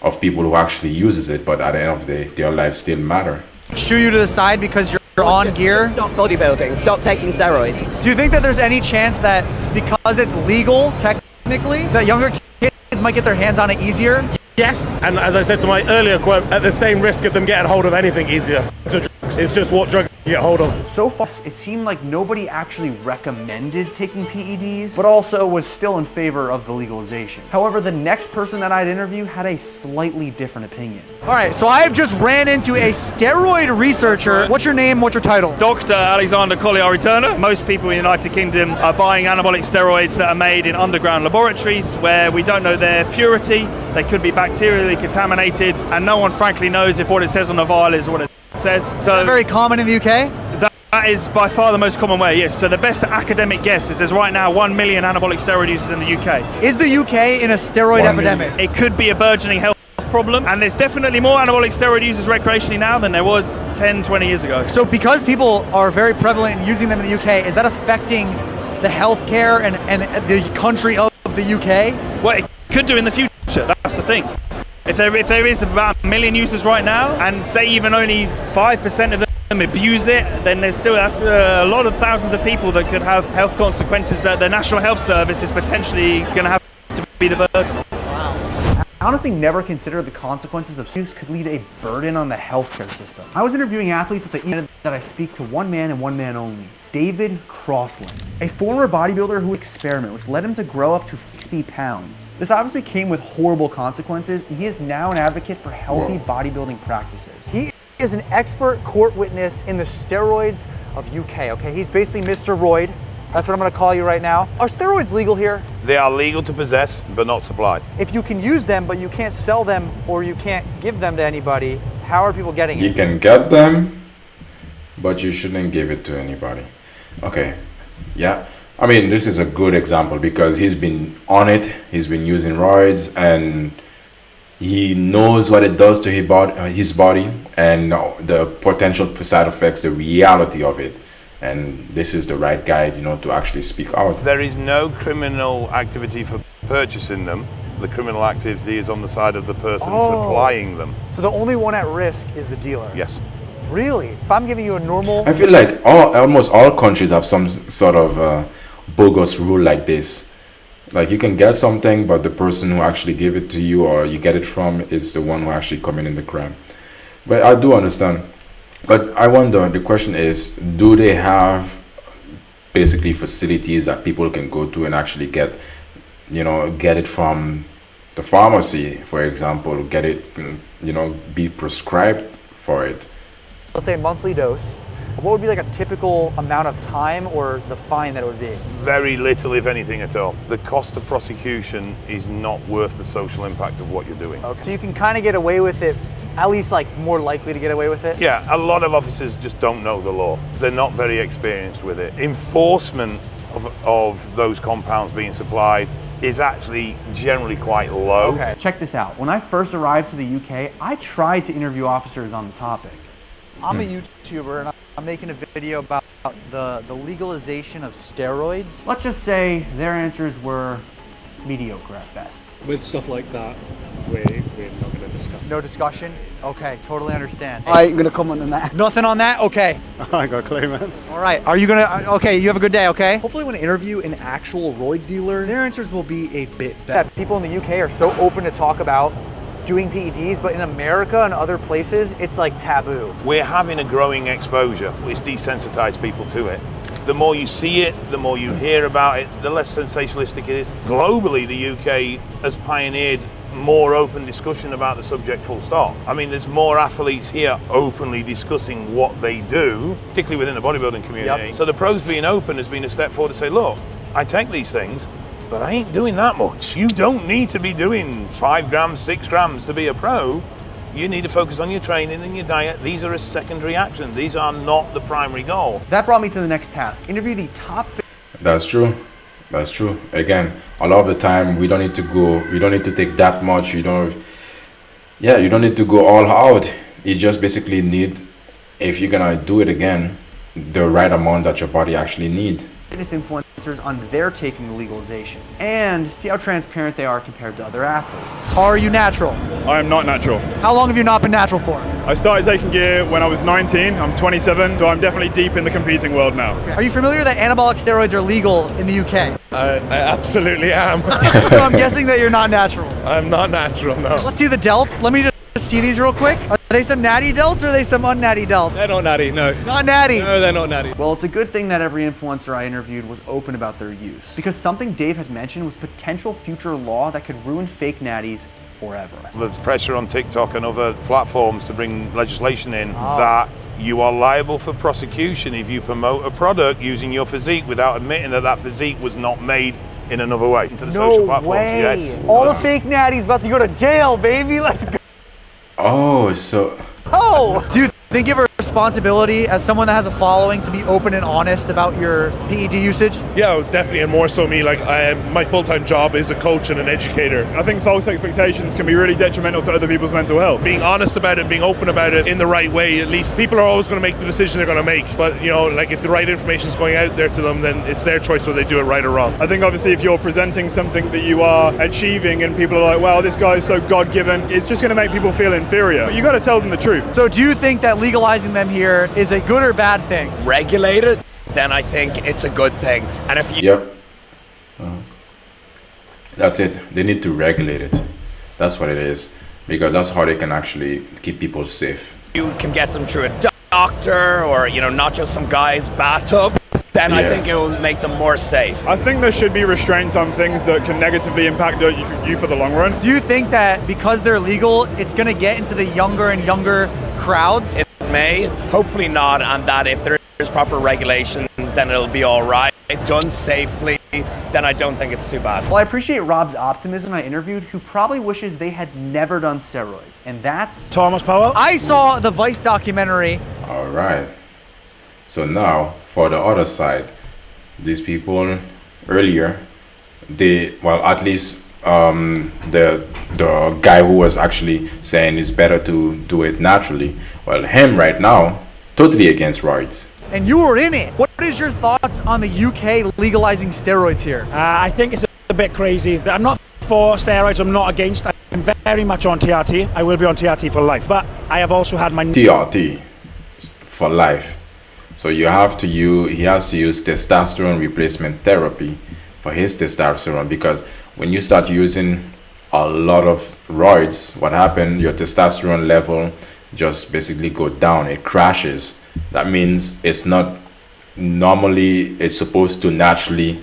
of people who actually uses it, but at the end of the day, their lives still matter. Shoo you to the side because you're on gear? Stop bodybuilding, stop taking steroids. Do you think that there's any chance that because it's legal, technically, that younger kids might get their hands on it easier? Yes, and as I said to my earlier quote, at the same risk of them getting hold of anything easier. It's just what drugs you get hold of. So far, it seemed like nobody actually recommended taking PEDs, but also was still in favor of the legalization. However, the next person that I'd interview had a slightly different opinion. All right, so I have just ran into a steroid researcher. What's your name? What's your title? Dr. Alexander Colliari-Turner. Most people in the United Kingdom are buying anabolic steroids that are made in underground laboratories where we don't know their purity. They could be bacterially contaminated, and no one frankly knows if what it says on the vial is what it says. So, is that very common in the UK? That is by far the most common way, yes. So the best academic guess is there's right now 1 million anabolic steroid users in the UK. Is the UK in a steroid epidemic? It could be a burgeoning health problem, and there's definitely more anabolic steroid users recreationally now than there was 10, 20 years ago. So because people are very prevalent in using them in the UK, is that affecting the healthcare and the country of the UK? Well, it could do in the future, that's the thing. If there is about 1 million users right now, and say even only 5% of them abuse it, then that's a lot of thousands of people that could have health consequences that the National Health Service is potentially going to have to be the burden. I honestly never considered the consequences of use could lead a burden on the healthcare system. I was interviewing athletes at the event that I speak to one man and one man only, David Crossland, a former bodybuilder who experimented, which led him to grow up to 60 pounds. This obviously came with horrible consequences, and he is now an advocate for healthy bodybuilding practices. He is an expert court witness in the steroids of UK, okay? He's basically Mr. Roid. That's what I'm gonna call you right now. Are steroids legal here? They are legal to possess, but not supply. If you can use them, but you can't sell them or you can't give them to anybody, how are people getting it? You can get them, but you shouldn't give it to anybody. Okay, yeah. I mean, this is a good example because he's been on it, he's been using roids, and he knows what it does to his body and the potential side effects, the reality of it. And this is the right guy, to actually speak out. There is no criminal activity for purchasing them. The criminal activity is on the side of the person supplying them. So the only one at risk is the dealer? Yes. Really? If I'm giving you a normal... I feel like almost all countries have some sort of bogus rule like this. Like, you can get something, but the person who actually gave it to you or you get it from is the one who actually committed the crime. But I do understand. But I wonder, the question is, do they have basically facilities that people can go to and actually get, get it from the pharmacy, for example, get it, be prescribed for it. Let's say a monthly dose. What would be like a typical amount of time or the fine that it would be? Very little, if anything at all. The cost of prosecution is not worth the social impact of what you're doing. Okay. So you can kind of get away with it, at least like more likely to get away with it? Yeah, a lot of officers just don't know the law. They're not very experienced with it. Enforcement of those compounds being supplied is actually generally quite low. Okay, check this out. When I first arrived to the UK, I tried to interview officers on the topic. I'm a YouTuber and I'm making a video about the legalization of steroids. Let's just say their answers were mediocre at best. With stuff like that, we're not going to discuss. No discussion? Okay, totally understand. I ain't gonna comment on that. Nothing on that? Okay. I got a clue, man. All right, are you gonna, okay, you have a good day, okay? Hopefully when I interview an actual roid dealer, their answers will be a bit better. People in the UK are so open to talk about doing PEDs, but in America and other places, it's like taboo. We're having a growing exposure. It's desensitized people to it. The more you see it, the more you hear about it, the less sensationalistic it is. Globally, the UK has pioneered more open discussion about the subject, full stop. I mean, there's more athletes here openly discussing what they do, particularly within the bodybuilding community. Yep. So the pros being open has been a step forward to say, look, I take these things, but I ain't doing that much. You don't need to be doing 5 grams, 6 grams to be a pro. You need to focus on your training and your diet. These are a secondary action. These are not the primary goal. That brought me to the next task. Interview the top. That's true. That's true. Again, a lot of the time we don't need to take that much. You don't need to go all out. You just basically need, if you're gonna do it again, the right amount that your body actually need. Fitness influencers on their taking the legalization and see how transparent they are compared to other athletes. Are you natural? I am not natural. How long have you not been natural for? I started taking gear when I was 19. I'm 27, so I'm definitely deep in the competing world now. Okay. Are you familiar that anabolic steroids are legal in the UK? I absolutely am. So I'm guessing that you're not natural. I'm not natural, no. Let's see the delts. Let me just see these real quick. Are they some natty delts or are they some unnatty delts? They're not natty, no. Not natty? No, they're not natty. Well, it's a good thing that every influencer I interviewed was open about their use, because something Dave had mentioned was potential future law that could ruin fake natties forever. There's pressure on TikTok and other platforms to bring legislation in that you are liable for prosecution if you promote a product using your physique without admitting that that physique was not made in another way. Into the social platforms, way. yes. All the fake natties about to go to jail, baby. Let's go. Oh, so. Oh! Do you think you have a responsibility as someone that has a following to be open and honest about your PED usage? Yeah, definitely, and more so me. Like, my full-time job is a coach and an educator. I think false expectations can be really detrimental to other people's mental health. Being honest about it, being open about it in the right way, at least people are always going to make the decision they're going to make. But, like if the right information is going out there to them, then it's their choice whether they do it right or wrong. I think obviously if you're presenting something that you are achieving and people are like, wow, this guy is so God-given, it's just going to make people feel inferior. But you got to tell them the truth. So do you think that legalizing them here is a good or bad thing? Regulated, then I think it's a good thing. And if you... Yep. That's it. They need to regulate it. That's what it is. Because that's how they can actually keep people safe. You can get them through a doctor or, not just some guy's bathtub. Then I think it will make them more safe. I think there should be restraints on things that can negatively impact you for the long run. Do you think that because they're legal, it's going to get into the younger and younger crowds? It may, hopefully not, and that if there is proper regulation, then it'll be all right. Done safely, then I don't think it's too bad. Well, I appreciate Rob's optimism I interviewed, who probably wishes they had never done steroids, and that's... Thomas Powell. I saw the Vice documentary. All right. So now, for the other side, these people earlier, at least the guy who was actually saying it's better to do it naturally, well, him right now, totally against roids. And you were in it. What is your thoughts on the UK legalizing steroids here? I think it's a bit crazy. I'm not for steroids, I'm not against. I'm very much on TRT. I will be on TRT for life. But I have also had my... TRT for life. So he has to use testosterone replacement therapy for his testosterone, because when you start using a lot of roids, what happened? Your testosterone level just basically go down. It crashes. That means it's not normally it's supposed to naturally,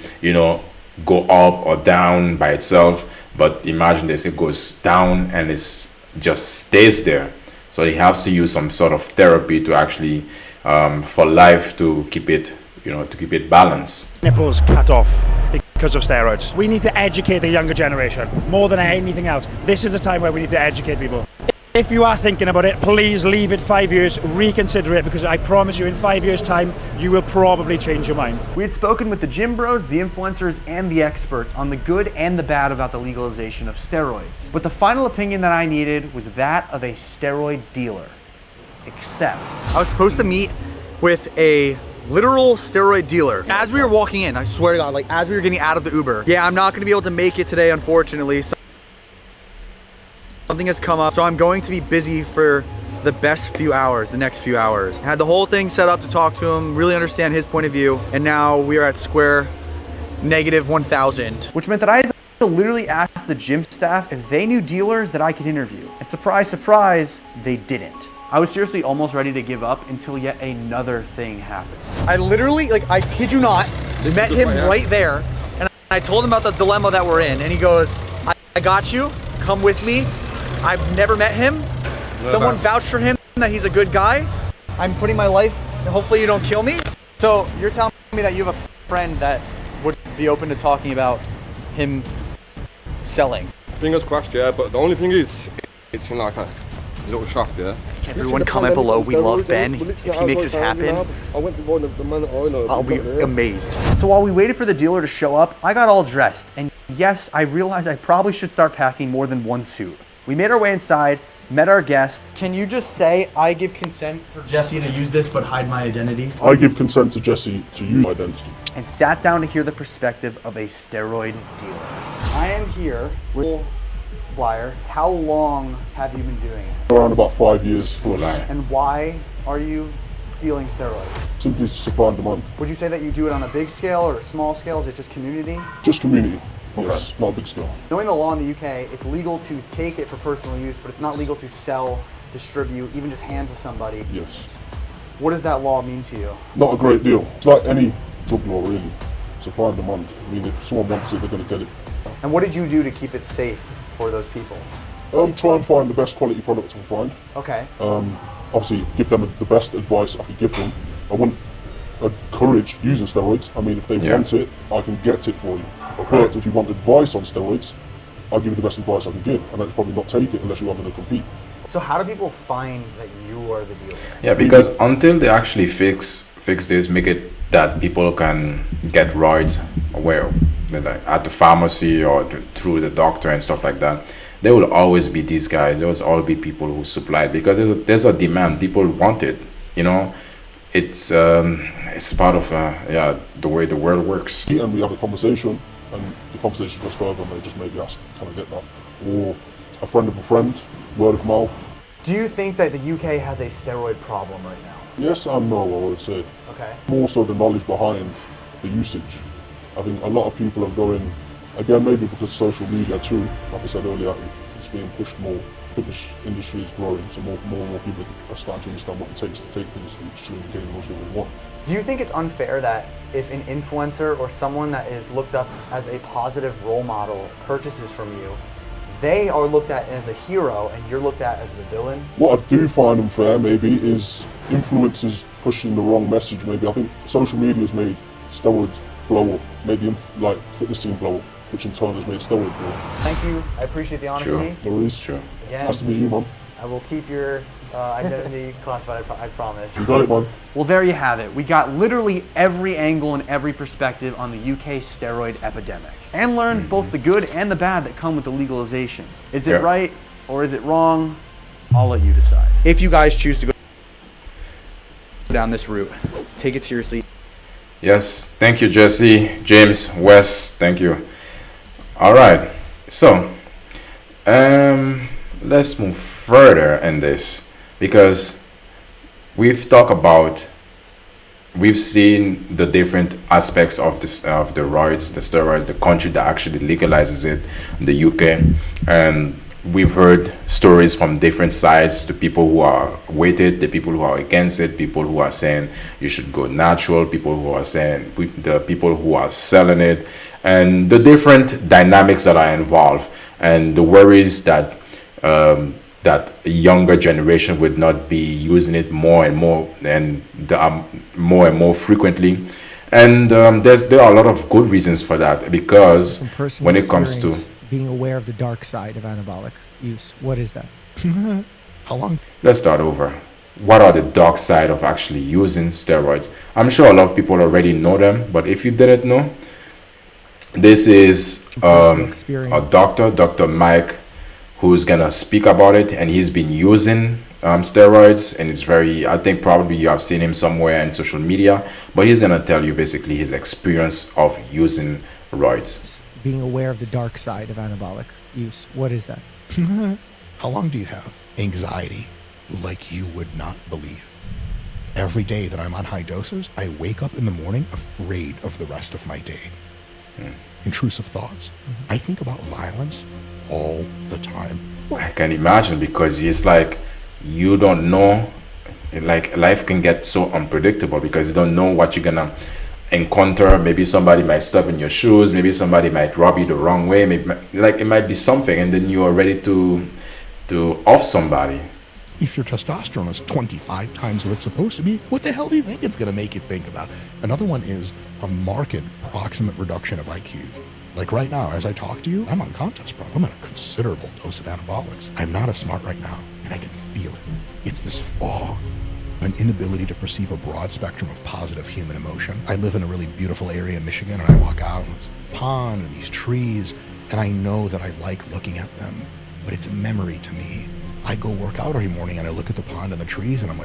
go up or down by itself. But imagine this, it goes down and it's just stays there. So he has to use some sort of therapy to actually, for life, to keep it, to keep it balanced. Nipples cut off because of steroids. We need to educate the younger generation more than anything else. This is a time where we need to educate people. If you are thinking about it, please leave it 5 years, reconsider it, because I promise you in 5 years' time, you will probably change your mind. We had spoken with the gym bros, the influencers, and the experts on the good and the bad about the legalization of steroids. But the final opinion that I needed was that of a steroid dealer. Except, I was supposed to meet with a literal steroid dealer. As we were walking in, I swear to God, like as we were getting out of the Uber. Yeah, I'm not gonna be able to make it today, unfortunately. Something has come up, so I'm going to be busy for the next few hours. I had the whole thing set up to talk to him, really understand his point of view, and now we are at square -1000. Which meant that I had to literally ask the gym staff if they knew dealers that I could interview. And surprise, surprise, they didn't. I was seriously almost ready to give up until yet another thing happened. I literally, I kid you not, met him right there, and I told him about the dilemma that we're in, and he goes, I got you, come with me. I've never met him. Someone vouched for him that he's a good guy. I'm putting my life, hopefully you don't kill me. So you're telling me that you have a friend that would be open to talking about him selling? Fingers crossed, yeah, but the only thing is, it's in like a little shop, yeah. Everyone comment below, we love Ben. If he makes this happen, I'll be amazed. So while we waited for the dealer to show up, I got all dressed. And yes, I realized I probably should start packing more than one suit. We made our way inside, met our guest. Can you just say, I give consent for Jesse to use this but hide my identity? I give consent to Jesse to use my identity. And sat down to hear the perspective of a steroid dealer. I am here with Blyer. How long have you been doing it? Around about 5 years. And why are you dealing steroids? Simply supply and demand. Would you say that you do it on a big scale or a small scale? Is it just community? Just community. Yes, not a big scale. Knowing the law in the UK, it's legal to take it for personal use, but it's not legal to sell, distribute, even just hand to somebody. Yes. What does that law mean to you? Not a great deal. It's like any drug law, really. Supply and demand. I mean, if someone wants it, they're going to get it. And what did you do to keep it safe for those people? Try and find the best quality products I can find. Okay. Obviously, give them the best advice I could give them. I wouldn't encourage using steroids. I mean, if they want it, I can get it for you. But if you want advice on steroids, I'll give you the best advice I can give, and that's probably not take it unless you want to compete. So how do people find that you are the dealer? Yeah, because until they actually fix this, make it that people can get roids where, like at the pharmacy or through the doctor and stuff like that, there will always be these guys. There will always be people who supply it because there's a demand. People want it. It's part of the way the world works. And we have a conversation, and the conversation goes further, and they just maybe ask, "Can I get that?" Or a friend of a friend, word of mouth. Do you think that the UK has a steroid problem right now? Yes and no, I would say. Okay. More so the knowledge behind the usage. I think a lot of people are going, again, maybe because social media too, like I said earlier, it's being pushed more. Fitness industry is growing, so more and more people are starting to understand what it takes to take things to the extreme and getting most of what they want. Do you think it's unfair that if an influencer or someone that is looked up as a positive role model purchases from you, they are looked at as a hero and you're looked at as the villain? What I do find unfair maybe is influencers pushing the wrong message. Maybe I think social media has made steroids blow up, made the fitness scene blow up, which in turn has made steroids blow up. Thank you. I appreciate the honesty. Sure. No worries. Sure. Again, nice to meet you, man. I will keep your identity classified, I promise. You got it, man. Well, there you have it. We got literally every angle and every perspective on the UK steroid epidemic and learned both the good and the bad that come with the legalization. Is it right or is it wrong? I'll let you decide. If you guys choose to go down this route, take it seriously. Yes, thank you, Jesse, James, Wes, thank you. All right, so let's move further in this because we've seen the different aspects of the steroids, the country that actually legalizes it, the UK, and we've heard stories from different sides, the people who are with it, the people who are against it, people who are saying you should go natural, people who are saying, the people who are selling it, and the different dynamics that are involved, and the worries that that a younger generation would not be using it more and more frequently. And there are a lot of good reasons for that, because when it comes to being aware of the dark side of anabolic use, what is that? How long? Let's start over. What are the dark side of actually using steroids? I'm sure a lot of people already know them, but if you didn't know, this is a doctor, Dr. Mike, who's gonna speak about it, and he's been using steroids, and it's very, I think probably you have seen him somewhere in social media, but he's gonna tell you basically his experience of using roids. Being aware of the dark side of anabolic use, what is that? How long do you have? Anxiety like you would not believe. Every day that I'm on high doses, I wake up in the morning afraid of the rest of my day. Intrusive thoughts. I think about violence all the time. I can imagine, because it's like you don't know, like life can get so unpredictable because you don't know what you're gonna encounter. Maybe somebody might step in your shoes, maybe somebody might rub you the wrong way, maybe, like it might be something, and then you are ready to off somebody. If your testosterone is 25 times what it's supposed to be, what the hell do you think it's going to make you think about? Another one is a marked proximate reduction of IQ. Like right now, as I talk to you, I'm on contest prep. I'm on a considerable dose of anabolics. I'm not as smart right now, and I can feel it. It's this fog, an inability to perceive a broad spectrum of positive human emotion. I live in a really beautiful area in Michigan, and I walk out and there's a pond and these trees, and I know that I like looking at them, but it's a memory to me. I go work out every morning and I look at the pond and the trees and I'm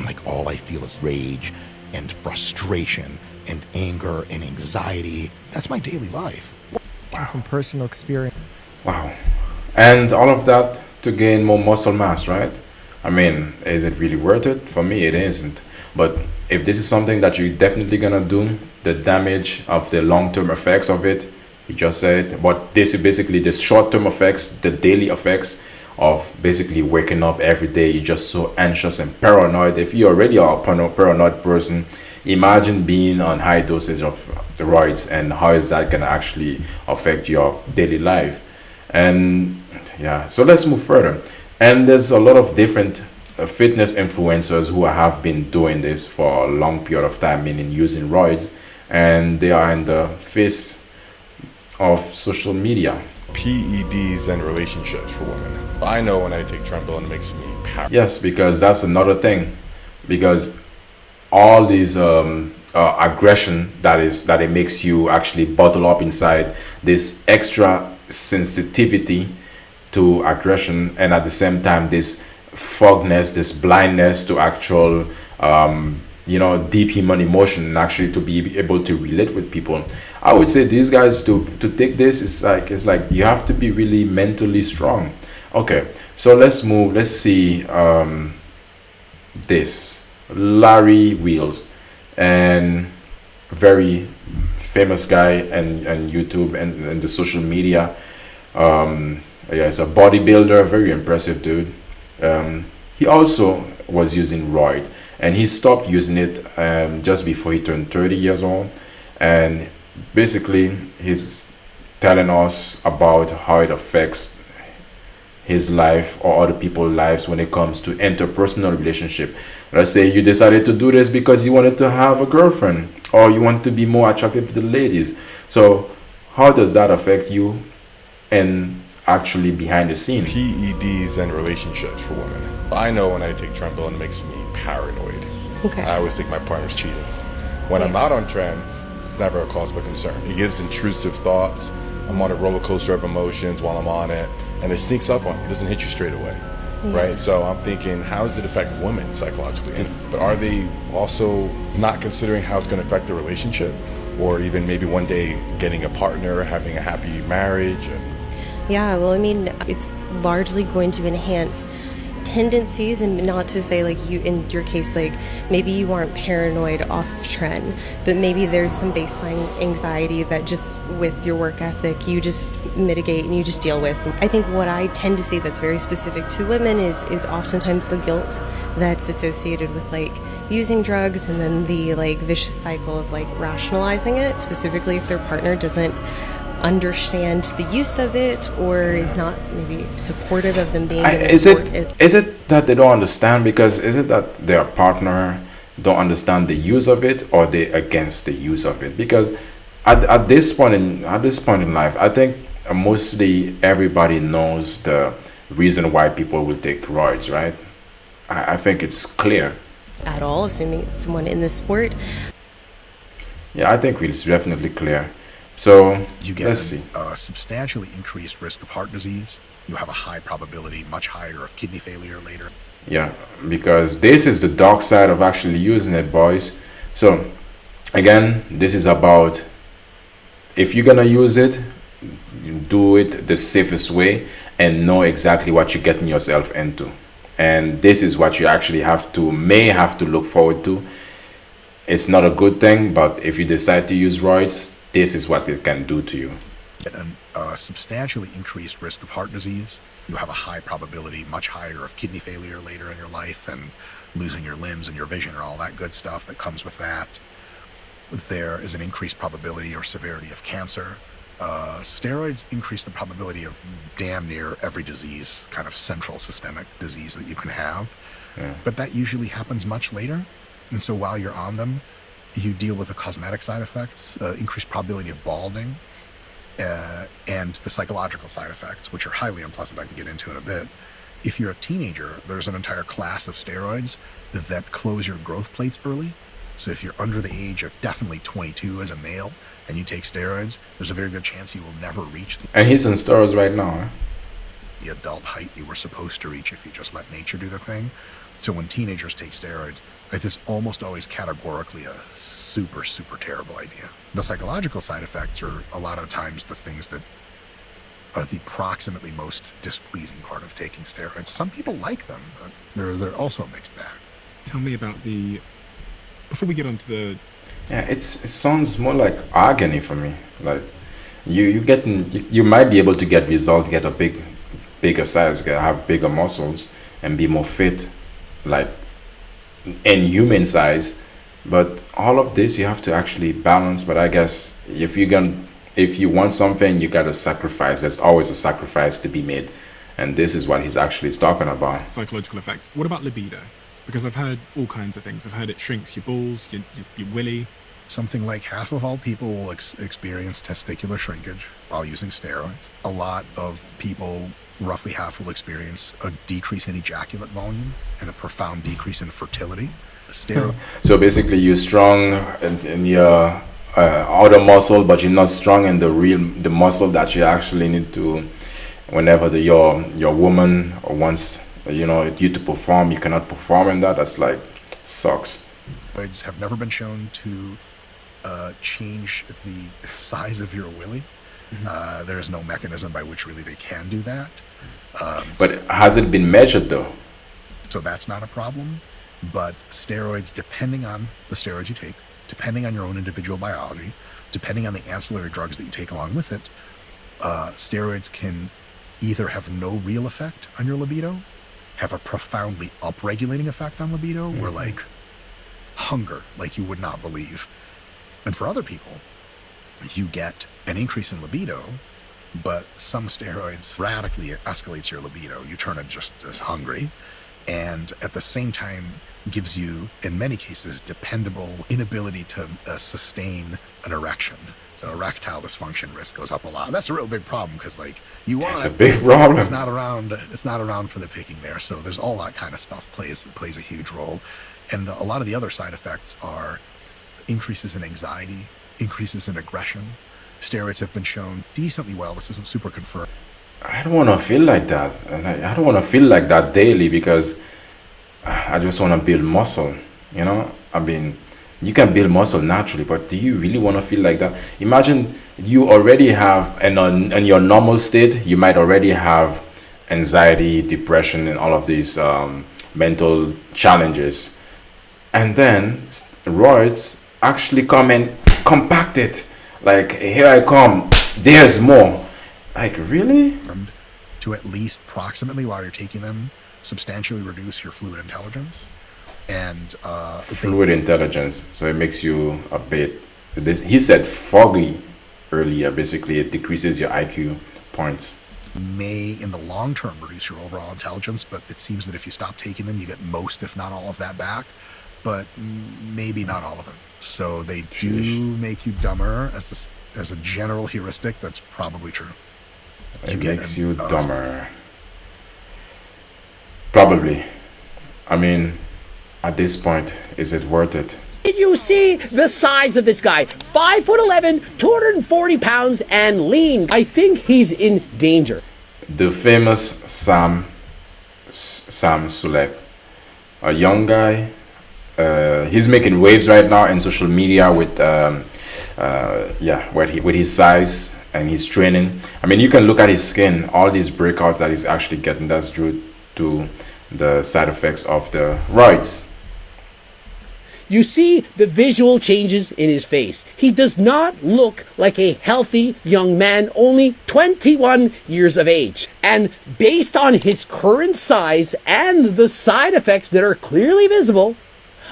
like all I feel is rage and frustration and anger and anxiety. That's my daily life. Wow. From personal experience. Wow. And all of that to gain more muscle mass, right? I mean, is it really worth it? For me, it isn't. But if this is something that you're definitely gonna do, the damage of the long-term effects of it, you just said, but this is basically the short-term effects, the daily effects of basically waking up every day, you're just so anxious and paranoid. If you already are a paranoid person, imagine being on high dosage of steroids, and how is that going to actually affect your daily life. And yeah, so let's move further. And there's a lot of different fitness influencers who have been doing this for a long period of time, meaning using roids, and they are in the face of social media. PEDs and relationships for women. I know when I take Trenbolone, it makes me paranoid. Yes, because that's another thing. Because all these aggression that it makes you actually bottle up inside, this extra sensitivity to aggression, and at the same time this fogness, this blindness to actual deep human emotion, and actually to be able to relate with people. I would say these guys to take this, it's like you have to be really mentally strong. Okay, so let's see this Larry Wheels, and very famous guy and YouTube and the social media. He's a bodybuilder, very impressive dude. He also was using roid, and he stopped using it just before he turned 30 years old. And basically he's telling us about how it affects his life or other people's lives when it comes to interpersonal relationship. Let's say you decided to do this because you wanted to have a girlfriend, or you want to be more attractive to the ladies. So how does that affect you and actually behind the scene? PEDs and relationships for women. I know when I take Trenbolone, it makes me paranoid. Okay. I always think my partner's cheating. When I'm out on Tren, it's never a cause of concern. It gives intrusive thoughts. I'm on a roller coaster of emotions while I'm on it, and it sneaks up on you. It doesn't hit you straight away, right? So I'm thinking, how does it affect women psychologically? But are they also not considering how it's going to affect the relationship, or even maybe one day getting a partner, having a happy marriage? Yeah, well, I mean, it's largely going to enhance tendencies, and not to say like you, in your case, like maybe you aren't paranoid off trend, but maybe there's some baseline anxiety that just with your work ethic you just mitigate and you just deal with. I think what I tend to see that's very specific to women is oftentimes the guilt that's associated with like using drugs, and then the like vicious cycle of like rationalizing it, specifically if their partner doesn't understand the use of it or is not maybe supportive of them being in the sport. Is it that they don't understand? Because is it that their partner don't understand the use of it, or they against the use of it? Because at this point in life, I think mostly everybody knows the reason why people will take roids, right? I think it's clear. At all, assuming it's someone in the sport. Yeah, I think it's definitely clear. So you get let's see. A substantially increased risk of heart disease. You have a high probability, much higher, of kidney failure later. Yeah, because this is the dark side of actually using it, boys. So again, this is about, if you're gonna use it, do it the safest way and know exactly what you're getting yourself into. And this is what you actually may have to look forward to. It's not a good thing, but if you decide to use roids, this is what it can do to you. A substantially increased risk of heart disease. You have a high probability, much higher, of kidney failure later in your life, and losing your limbs and your vision and all that good stuff that comes with that. There is an increased probability or severity of cancer. Steroids increase the probability of damn near every disease, kind of central systemic disease that you can have. Yeah. But that usually happens much later. And so while you're on them, you deal with the cosmetic side effects, increased probability of balding, and the psychological side effects, which are highly unpleasant. I can get into in a bit. If you're a teenager, there's an entire class of steroids that close your growth plates early. So if you're under the age of definitely 22 as a male and you take steroids, there's a very good chance you will never reach And he's in steroids right now, huh? the adult height you were supposed to reach if you just let nature do the thing. So when teenagers take steroids, it is almost always categorically a super, super terrible idea. The psychological side effects are a lot of times the things that are the approximately most displeasing part of taking steroids. Some people like them, but they're also a mixed bag. Tell me about before we get on to the... Yeah, it sounds more like agony for me. Like you might be able to get results, get a bigger size, have bigger muscles, and be more fit, like in human size. But all of this you have to actually balance. But I guess if you want something, you gotta sacrifice. There's always a sacrifice to be made, and this is what he's actually talking about. Psychological effects. What about libido? Because I've heard all kinds of things. I've heard it shrinks your balls, your willy. Something like half of all people will experience testicular shrinkage while using steroids. A lot of people, roughly half, will experience a decrease in ejaculate volume and a profound decrease in fertility. So basically, you're strong in your outer muscle, but you're not strong in the muscle that you actually need to. Whenever your woman or wants you to perform, you cannot perform in that. That's like sucks. Steroids have never been shown to change the size of your willy. There is no mechanism by which really they can do that. But has it been measured though? So that's not a problem. But steroids, depending on the steroids you take, depending on your own individual biology, depending on the ancillary drugs that you take along with it, steroids can either have no real effect on your libido, have a profoundly upregulating effect on libido, or like hunger, like you would not believe. And for other people, you get an increase in libido, but some steroids radically escalates your libido. You turn it just as hungry, and at the same time gives you, in many cases, dependable inability to sustain an erection. So erectile dysfunction risk goes up a lot. That's a real big problem because, like, you want it's a big problem. It's not around for the picking there. So there's all that kind of stuff plays a huge role, and a lot of the other side effects are increases in anxiety, increases in aggression. Steroids have been shown decently well. This isn't super confirmed. I don't want to feel like that, and I don't want to feel like that daily because I just want to build muscle. I mean, you can build muscle naturally, but do you really want to feel like that? Imagine you already have, and on your normal state, you might already have anxiety, depression, and all of these mental challenges. And then roids actually come and compact it. Like, here I come, there's more. Like, really? To at least proximately, while you're taking them, substantially reduce your fluid intelligence. And fluid intelligence. So it makes you a bit. He said foggy earlier. Basically, it decreases your IQ points. May, in the long term, reduce your overall intelligence, but it seems that if you stop taking them, you get most, if not all, of that back. But maybe not all of it. So they do make you dumber. As a general heuristic, that's probably true. It makes you dumber. Probably. I mean, at this point, is it worth it? Did you see the size of this guy? 5'11", 240 pounds, and lean. I think he's in danger. The famous Sam Sulek, a young guy. He's making waves right now in social media with with his size and his training. I mean, you can look at his skin, all these breakouts that he's actually getting. That's due to the side effects of the roids. You see the visual changes in his face. He does not look like a healthy young man, only 21 years of age. And based on his current size and the side effects that are clearly visible,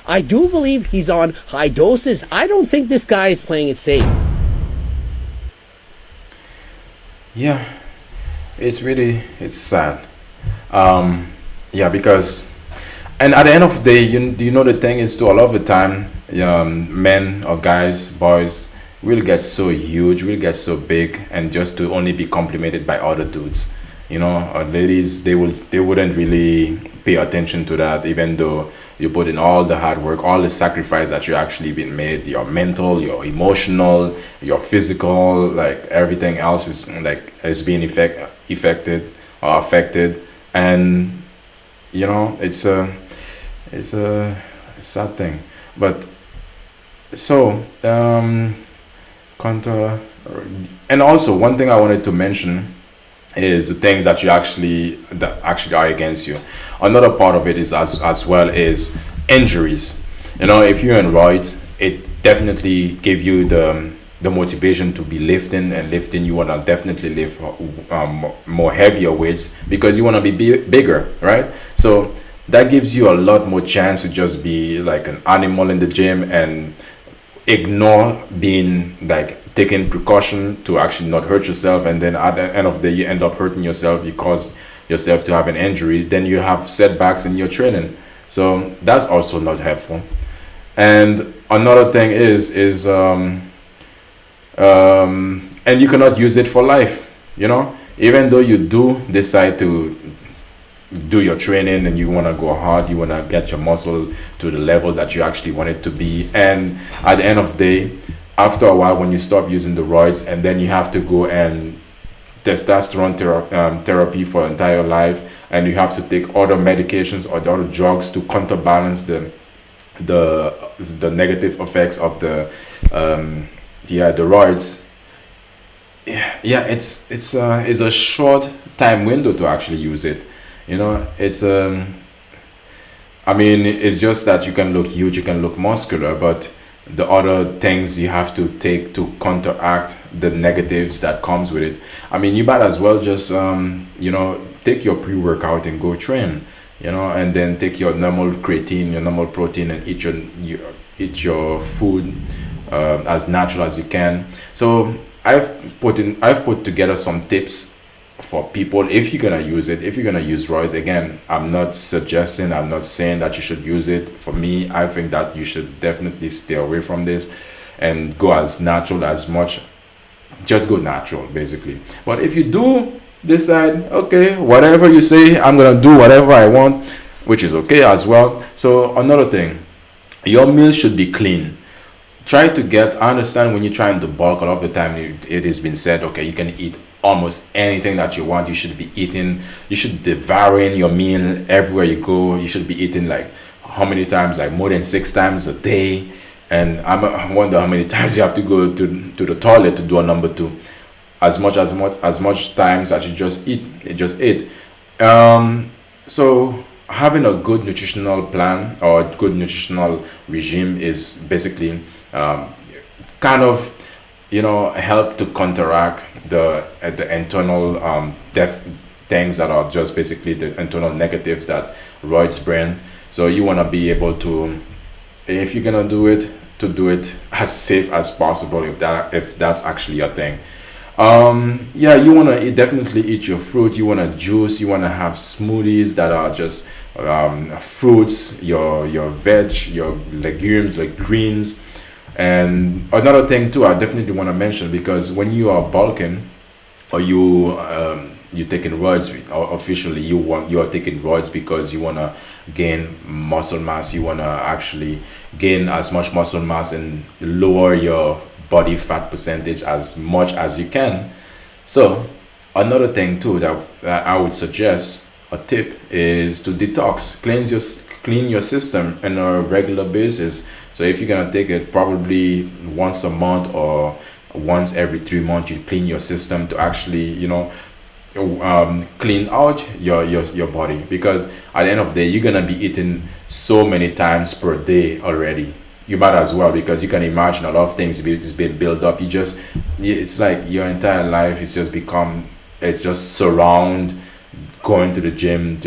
I do believe he's on high doses. I don't think this guy is playing it safe. Yeah, it's sad. Because, and at the end of the day, you know the thing is, to a lot of the time, men or guys, boys, will get so huge, will get so big, and just to only be complimented by other dudes. Or ladies, they wouldn't really pay attention to that, even though you put in all the hard work, all the sacrifice that you actually been made, your mental, your emotional, your physical, like everything else is being affected, and it's a sad thing. But so and also one thing I wanted to mention is the things that actually are against you. Another part of it is as well is injuries. If you're in roids, it definitely give you the motivation to be lifting. You want to definitely lift more heavier weights because you want to be bigger, right? So that gives you a lot more chance to just be like an animal in the gym and ignore being like taking precaution to actually not hurt yourself, and then at the end of the day you end up hurting yourself. You cause yourself to have an injury, then you have setbacks in your training. So that's also not helpful. And another thing is and you cannot use it for life. Even though you do decide to do your training and you want to go hard, you want to get your muscle to the level that you actually want it to be, and at the end of the day, after a while, when you stop using the roids, and then you have to go and testosterone therapy for your entire life, and you have to take other medications or the other drugs to counterbalance the negative effects of the roids. It's a short time window to actually use it. It's it's just that you can look huge, you can look muscular, but the other things you have to take to counteract the negatives that comes with it. You might as well just take your pre-workout and go train, and then take your normal creatine, your normal protein, and eat your food as natural as you can. So I've put together some tips for people if you're gonna use it. If you're gonna use roids, again, I'm not saying that you should use it. For me, I think that you should definitely stay away from this and go as natural as much. Just go natural, basically. But if you do decide, okay, whatever you say, I'm gonna do whatever I want, which is okay as well. So another thing, your meals should be clean. I understand when you're trying to bulk, a lot of the time it has been said, okay, you can eat almost anything that you want. You should be devouring your meal everywhere you go. You should be eating like how many times? Like more than 6 times a day. And I wonder how many times you have to go to the toilet to do a number 2. As much times that you just eat. So having a good nutritional plan or good nutritional regime is basically kind of help to counteract the internal things that are just basically the internal negatives that roids bring. So you want to be able to, if you're gonna do it, to do it as safe as possible, if that's actually a thing. Yeah, you want to definitely eat your fruit. You want to juice. You want to have smoothies that are just fruits, your veg, your legumes, like greens. And another thing too, I definitely want to mention, because when you are bulking, or you're taking roids, or officially you are taking roids because you want to gain muscle mass. You want to actually gain as much muscle mass and lower your body fat percentage as much as you can. So another thing too that I would suggest, a tip, is to detox, clean your system on a regular basis. So if you're gonna take it probably once a month or once every 3 months, you clean your system to actually clean out your body, because at the end of the day you're gonna be eating so many times per day already. You might as well, because you can imagine a lot of things is being built up. It's like your entire life is just surround going to the gym,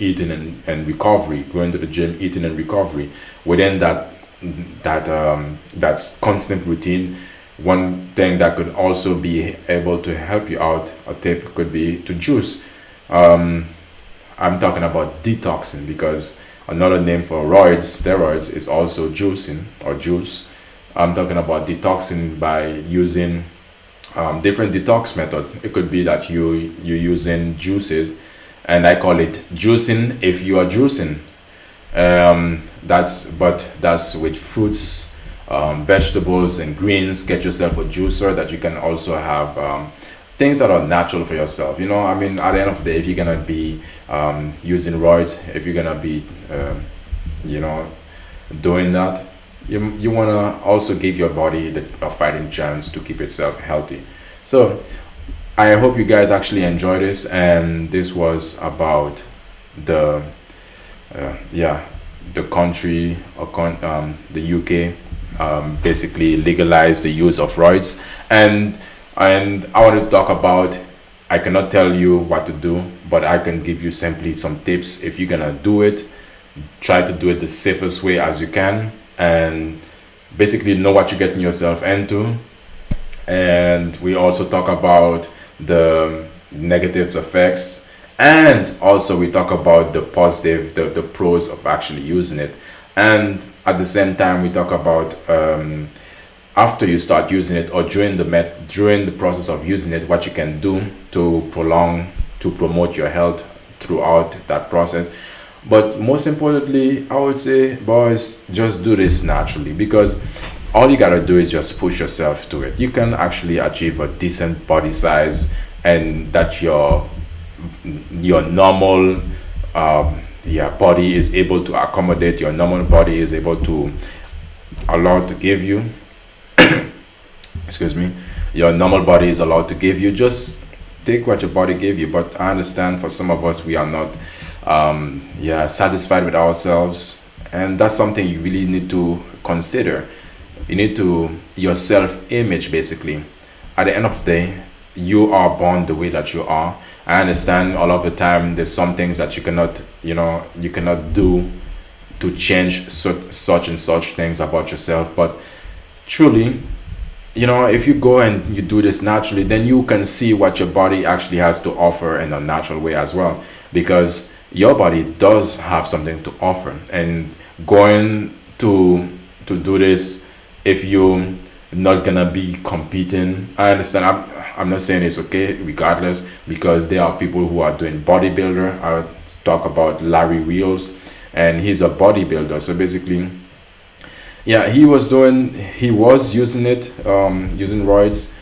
eating and recovery, going to the gym, eating and recovery. Within that's constant routine. One thing that could also be able to help you out, a tip, could be to juice. I'm talking about detoxing, because another name for steroids, is also juicing or juice. I'm talking about detoxing by using different detox methods. It could be that you're using juices, and I call it juicing if you are juicing. That's with fruits, vegetables and greens. Get yourself a juicer that you can also have things that are natural for yourself. I mean, at the end of the day, if you're gonna be using roids, if you're gonna be doing that, you want to also give your body a fighting chance to keep itself healthy. So I hope you guys actually enjoy this, and this was about the country, the UK, basically legalized the use of roids, and I wanted to talk about, I cannot tell you what to do, but I can give you simply some tips. If you're gonna do it, try to do it the safest way as you can, and basically know what you're getting yourself into. And we also talk about the negative effects, and also we talk about the positive, the pros of actually using it. And at the same time, we talk about after you start using it, or during the process of using it, what you can do to promote your health throughout that process. But most importantly, I would say, boys, just do this naturally, because all you gotta do is just push yourself to it. You can actually achieve a decent body size, and that your normal body is able to accommodate. Your normal body is able to allowed to give you excuse me, your normal body is allowed to give you. Just take what your body gave you. But I understand for some of us, we are not satisfied with ourselves, and that's something you really need to consider. You need to, your self-image, basically. At the end of the day, you are born the way that you are. I understand all of the time there's some things that you cannot do to change such and such things about yourself, but truly, if you go and you do this naturally, then you can see what your body actually has to offer in a natural way as well, because your body does have something to offer. And going to do this, if you're not gonna be competing, I understand. I'm not saying it's okay regardless, because there are people who are doing bodybuilder. I talk about Larry Wheels, and he's a bodybuilder. So basically, he was using roids,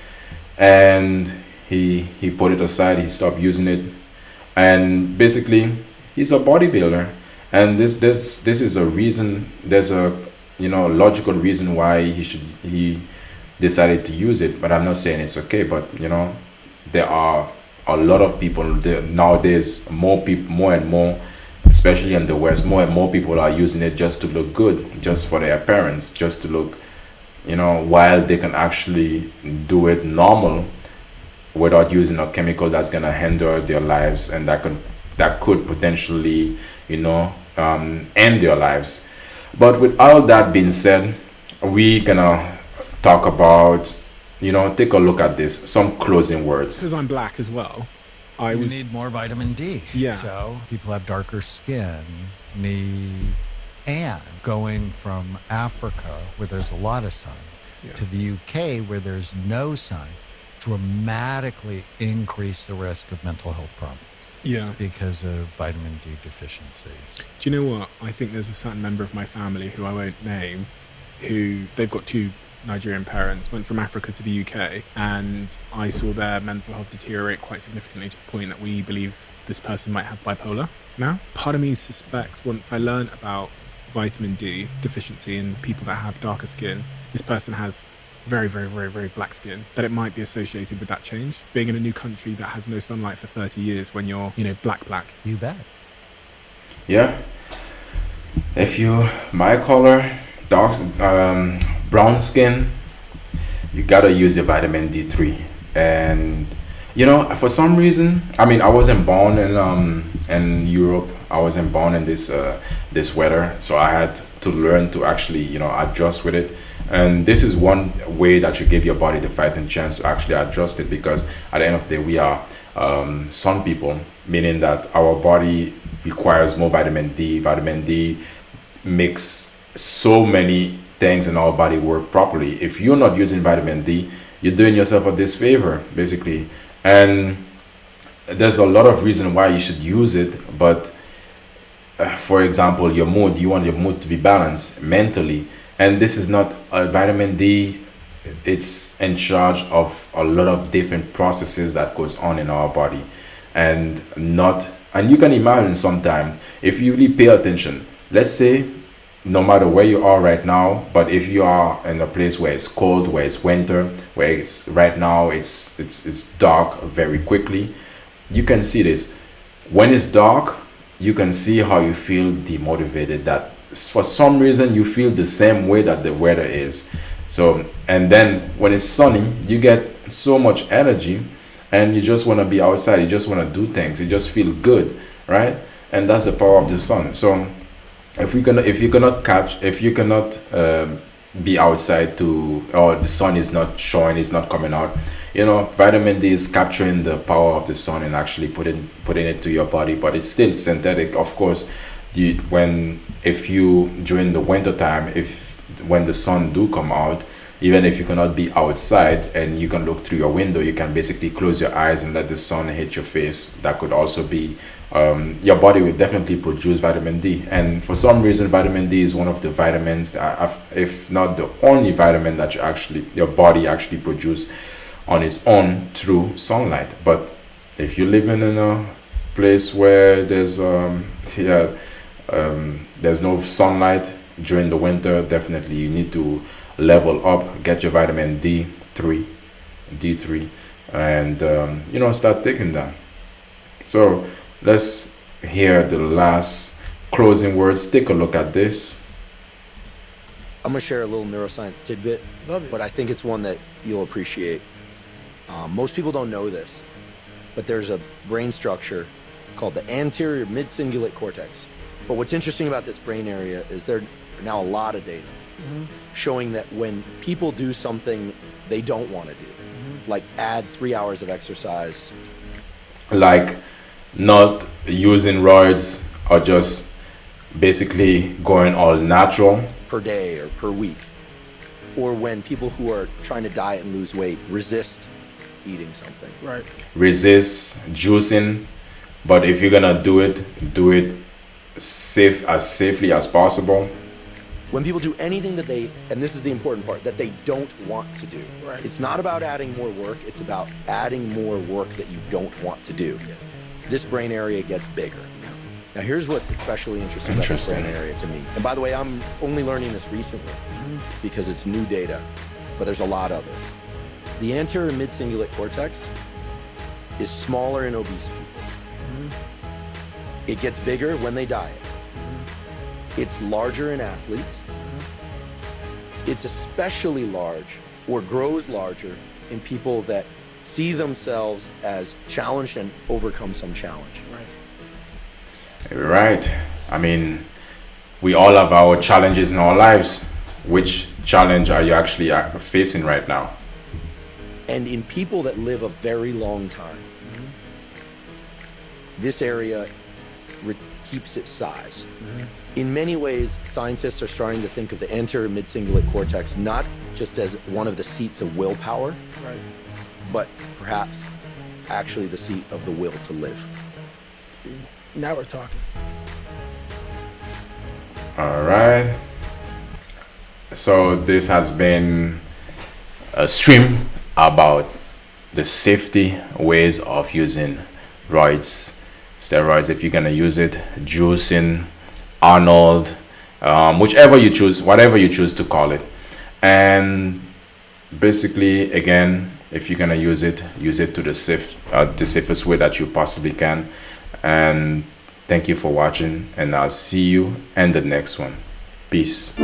and he put it aside. He stopped using it, and basically he's a bodybuilder. And this is a reason. There's a logical reason why he decided to use it. But I'm not saying it's okay. But there are a lot of people nowadays, more and more, especially in the West, more and more people are using it just to look good, just for their appearance, just to look, while they can actually do it normal without using a chemical that's gonna hinder their lives, and that could potentially, end their lives. But with all that being said, we gonna talk about, take a look at this, some closing words. Because I'm black as well, you need more vitamin D. Yeah. So people have darker skin and going from Africa, where there's a lot of sun, to the UK, where there's no sun, dramatically increase the risk of mental health problems. Yeah. Because of vitamin D deficiencies. Do you know what? I think there's a certain member of my family, who I won't name, who they've got 2 Nigerian parents, went from Africa to the UK, and I saw their mental health deteriorate quite significantly, to the point that we believe this person might have bipolar now. Part of me suspects, once I learned about vitamin D deficiency in people that have darker skin, this person has very, very, very, very black skin, that it might be associated with that change. Being in a new country that has no sunlight for 30 years when you're, black. You bet. Yeah. If you my color, dark, brown skin, you gotta use your vitamin D3. And for some reason, I wasn't born in Europe. I wasn't born in this weather, so I had to learn to actually adjust with it. And this is one way that you give your body the fighting chance to actually adjust it, because at the end of the day, we are sun people, meaning that our body requires more vitamin D. Vitamin D makes so many things in our body work properly. If you're not using vitamin D, you're doing yourself a disfavor, basically. And there's a lot of reason why you should use it, but for example, your mood, you want your mood to be balanced mentally. And this is not vitamin D. It's in charge of a lot of different processes that goes on in our body, and you can imagine sometimes, if you really pay attention, let's say, no matter where you are right now, but if you are in a place where it's cold, where it's winter, where it's right now it's dark very quickly, you can see this. When it's dark, you can see how you feel demotivated, that for some reason you feel the same way that the weather is. So, and then when it's sunny, you get so much energy, and you just want to be outside, you just want to do things, you just feel good, right? And that's the power of the sun. So if you cannot be outside or the sun is not showing, it's not coming out, vitamin D is capturing the power of the sun and actually putting it to your body. But it's still synthetic, of course. During the winter time, when the sun do come out, even if you cannot be outside and you can look through your window, you can basically close your eyes and let the sun hit your face. That could also be your body will definitely produce vitamin D. And for some reason, vitamin D is one of the vitamins that, if not the only vitamin that your body actually produces on its own through sunlight. But if you're living in a place where there's no sunlight during the winter, definitely you need to level up, get your vitamin D3, and start taking that. So let's hear the last closing words. Take a look at this. I'm gonna share a little neuroscience tidbit, but I think it's one that you'll appreciate. Most people don't know this, but there's a brain structure called the anterior mid-cingulate cortex. But what's interesting about this brain area is there are now a lot of data showing that when people do something they don't want to do, like add 3 hours of exercise, like not using roids, or just basically going all natural per day or per week, or when people who are trying to diet and lose weight resist eating something, resist juicing, but if you're gonna do it safely as possible. When people do anything that and this is the important part, that they don't want to do. It's not about adding more work, it's about adding more work that you don't want to do. This brain area gets bigger. Now here's what's especially interesting about this brain area to me. And by the way, I'm only learning this recently because it's new data, but there's a lot of it. The anterior mid-cingulate cortex is smaller in obese people. It gets bigger when they diet. It's larger in athletes. It's especially large or grows larger in people that see themselves as challenged and overcome some challenge. Right. I mean, we all have our challenges in our lives. Which challenge are you actually facing right now? And in people that live a very long time, this area keeps its size. In many ways, scientists are starting to think of the anterior mid-cingulate cortex not just as one of the seats of willpower, but perhaps actually the seat of the will to live. Now we're talking. All right. So this has been a stream about the safety ways of using steroids, if you're gonna use it, juicing, Arnold, whichever you choose, whatever you choose to call it. And basically, again, if you're gonna use it to the safest way that you possibly can. And thank you for watching, and I'll see you in the next one. Peace.